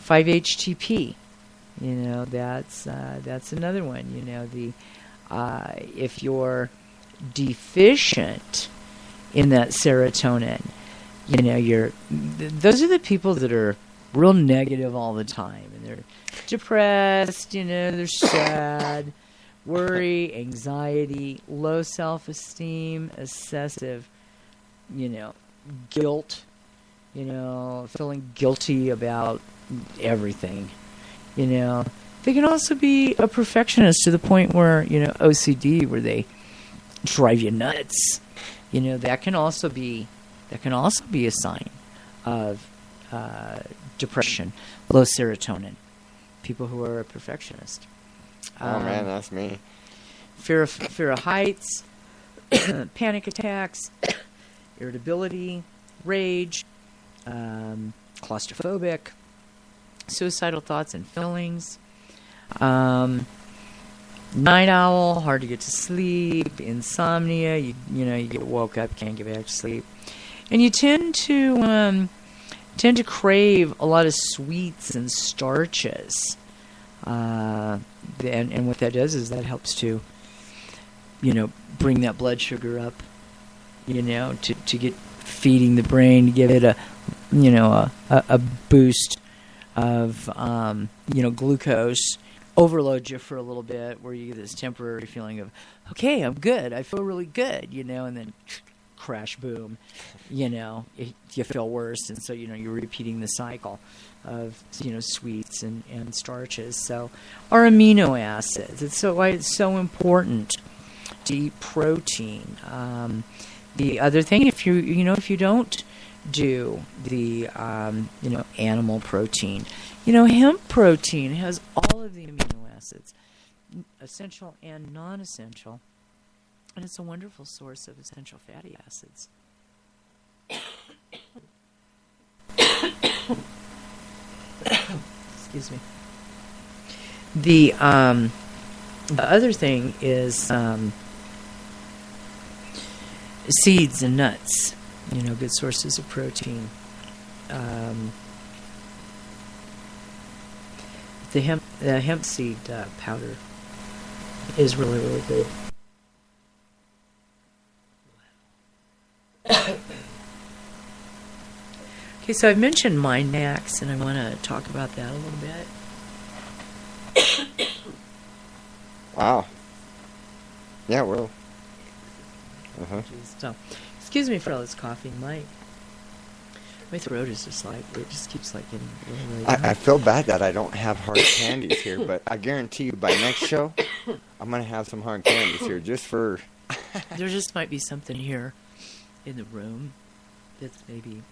5-HTP, that's another one. If you're deficient in that serotonin, those are the people that are real negative all the time, and they're depressed, they're sad, worry, anxiety, low self-esteem, excessive, guilt, feeling guilty about everything, They can also be a perfectionist to the point where, OCD, where they drive you nuts. That can also be a sign of depression, low serotonin. People who are a perfectionist. Oh man, that's me. Fear of heights, panic attacks, irritability, rage, claustrophobic, suicidal thoughts and feelings, night owl, hard to get to sleep, insomnia. You get woke up, can't get back to sleep, and you tend to crave a lot of sweets and starches. And what that does is that helps to, bring that blood sugar up, to get feeding the brain, to give it a boost of, glucose, overload you for a little bit, where you get this temporary feeling of, okay, I'm good, I feel really good, and then crash, boom, you feel worse, and so you're repeating the cycle of sweets and starches. So our amino acids, it's why it's so important to eat protein. The other thing, if you don't do the animal protein, hemp protein has all of the amino acids, essential and non-essential, and it's a wonderful source of essential fatty acids. Excuse me. The other thing is seeds and nuts. Good sources of protein. The hemp seed powder is really, really good. Okay, so I've mentioned Mind Max, and I want to talk about that a little bit. Wow. Yeah, well. So, excuse me for all this coughing. My My throat is just like, it just keeps like getting really I feel bad that I don't have hard candies here, but I guarantee you by next show, I'm going to have some hard candies here just for... There just might be something here in the room that's maybe...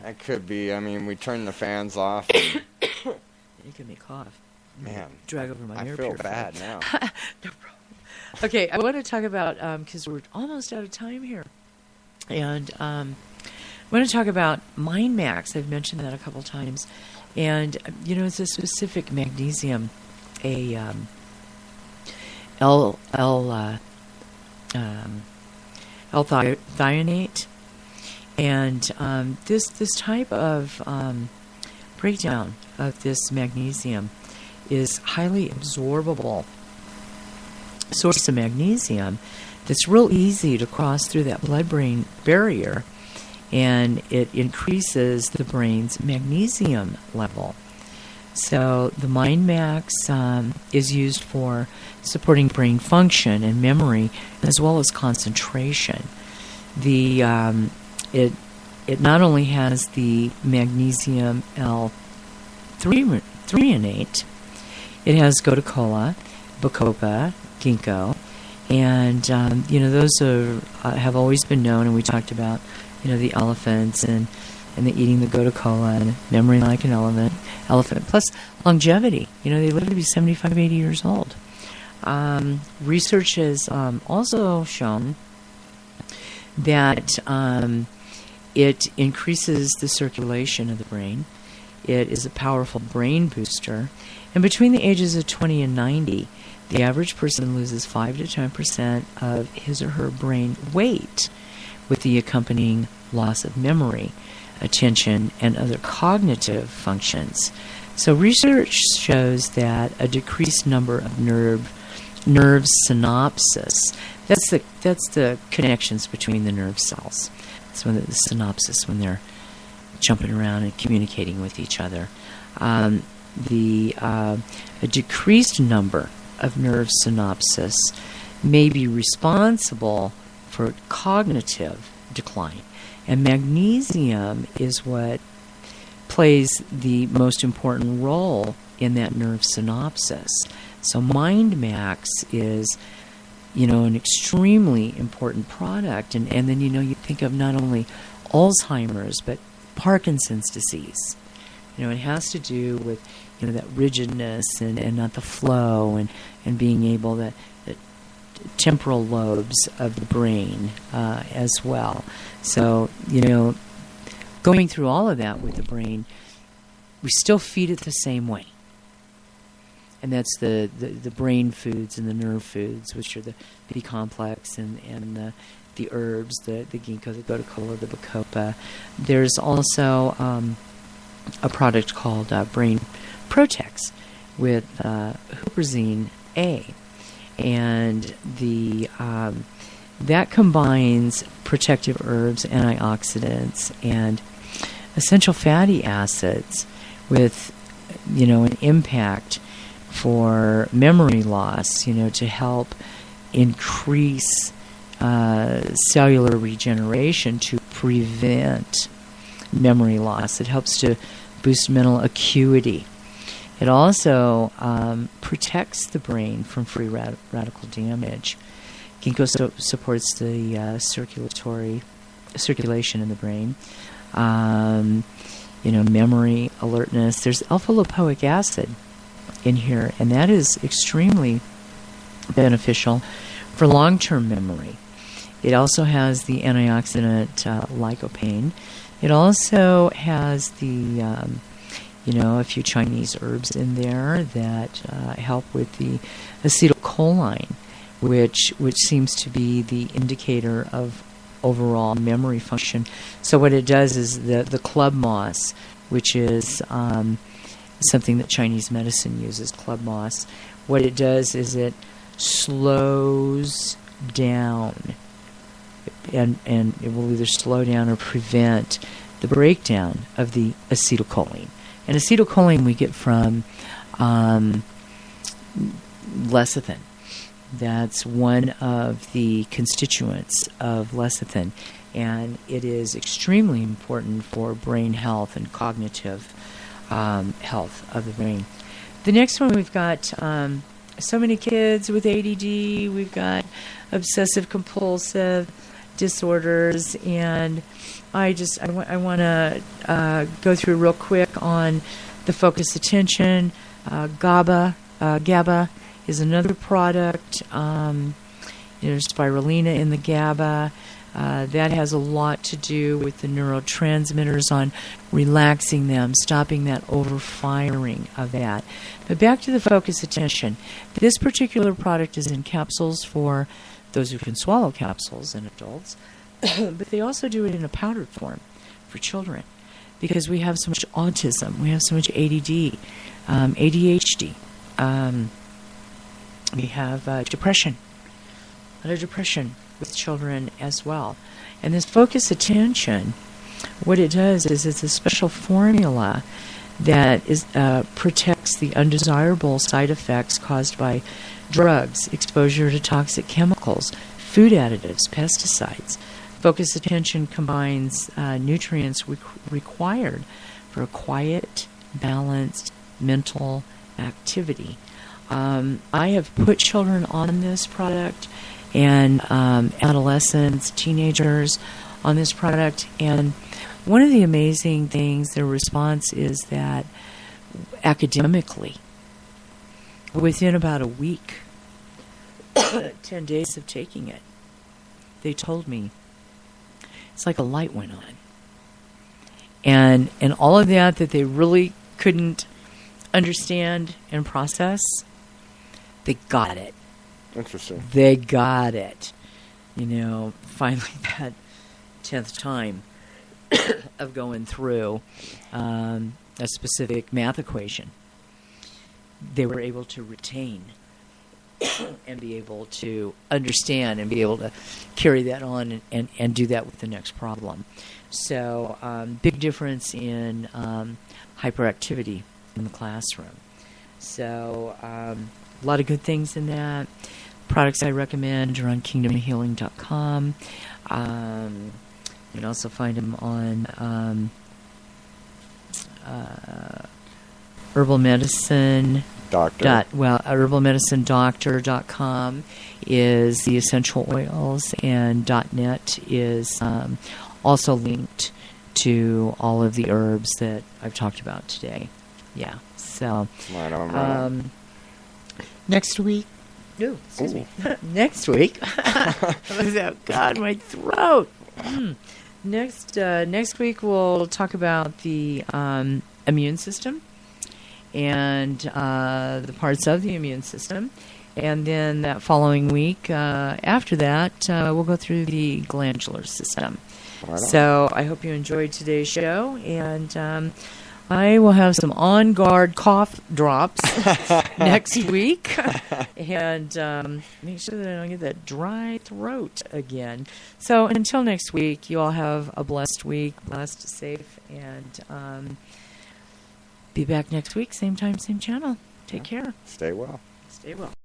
That could be. I mean, we turned the fans off. And, It could make cough. man, Drag over my I air feel purifier. bad now. No problem. Okay, I want to talk about, because we're almost out of time here. And I want to talk about MindMax. I've mentioned that a couple times. And, it's a specific magnesium, a L-thionate. And this type of breakdown of this magnesium is highly absorbable source of magnesium that's real easy to cross through that blood-brain barrier, and it increases the brain's magnesium level. So the MindMax is used for supporting brain function and memory, as well as concentration. It not only has the magnesium L-threonate, it has gotu kola, bacopa, ginkgo, and those have always been known, and we talked about the elephants and the eating the gotu kola and memory like an elephant, plus longevity. They live to be 75, 80 years old. Research has also shown that it increases the circulation of the brain. It is a powerful brain booster. And between the ages of 20 and 90, the average person loses 5 to 10% of his or her brain weight, with the accompanying loss of memory, attention, and other cognitive functions. So research shows that a decreased number of nerve synapses, that's the connections between the nerve cells. That's when the synapses, when they're jumping around and communicating with each other. A decreased number of nerve synapses may be responsible for cognitive decline. And magnesium is what plays the most important role in that nerve synapses. So MindMax is, an extremely important product. And then, you think of not only Alzheimer's, but Parkinson's disease. It has to do with, that rigidness and not the flow and being able to, the temporal lobes of the brain as well. So, going through all of that with the brain, we still feed it the same way. And that's the brain foods and the nerve foods, which are the B-complex and the herbs, the ginkgo, the gotu kola, the bacopa. There's also a product called Brain Protex with huperzine A, and that combines protective herbs, antioxidants, and essential fatty acids with an impact for memory loss, to help increase cellular regeneration to prevent memory loss. It helps to boost mental acuity. It also protects the brain from free radical damage. Ginkgo supports the circulation in the brain. Memory, alertness. There's alpha-lipoic acid in here, and that is extremely beneficial for long-term memory. It also has the antioxidant lycopene. It also has the a few Chinese herbs in there that help with the acetylcholine, which seems to be the indicator of overall memory function. So what it does is the club moss, which is something that Chinese medicine uses, club moss. What it does is it slows down, and it will either slow down or prevent the breakdown of the acetylcholine. And acetylcholine we get from lecithin. That's one of the constituents of lecithin. and it is extremely important for brain health and cognitive health of the brain. The next one, we've got so many kids with ADD. We've got obsessive compulsive disorders, and I want to go through real quick on the focus attention. GABA is another product. There's spirulina in the GABA. That has a lot to do with the neurotransmitters on relaxing them, stopping that overfiring of that. But back to the focus attention. This particular product is in capsules for those who can swallow capsules in adults, but they also do it in a powdered form for children because we have so much autism, we have so much ADD, ADHD, we have depression, a lot of depression with children as well. And this focus attention, what it does is it's a special formula that is protects the undesirable side effects caused by drugs, exposure to toxic chemicals, food additives, pesticides. Focus attention combines nutrients required for a quiet, balanced mental activity. I have put children on this product and adolescents, teenagers on this product, and one of the amazing things, their response is that academically, within about a week, 10 days of taking it, they told me it's like a light went on. And all of that they really couldn't understand and process, they got it. Interesting. They got it. Finally that 10th time of going through a specific math equation, they were able to retain and be able to understand and be able to carry that on and do that with the next problem. So big difference in hyperactivity in the classroom. So a lot of good things in that. Products I recommend are on kingdomhealing.com. You can also find them on herbal medicine. herbalmedicinedoctor.com is the essential oils, and .net is also linked to all of the herbs that I've talked about today. Yeah. So Right on. next week. No, excuse me. Next week. Oh, God, my throat. Next week we'll talk about the immune system and the parts of the immune system. And then that following week, after that, we'll go through the glandular system. Right on. So I hope you enjoyed today's show, and I will have some On Guard cough drops next week, and make sure that I don't get that dry throat again. So until next week, you all have a blessed week, blessed, safe, and be back next week, same time, same channel. Take care. Stay well. Stay well.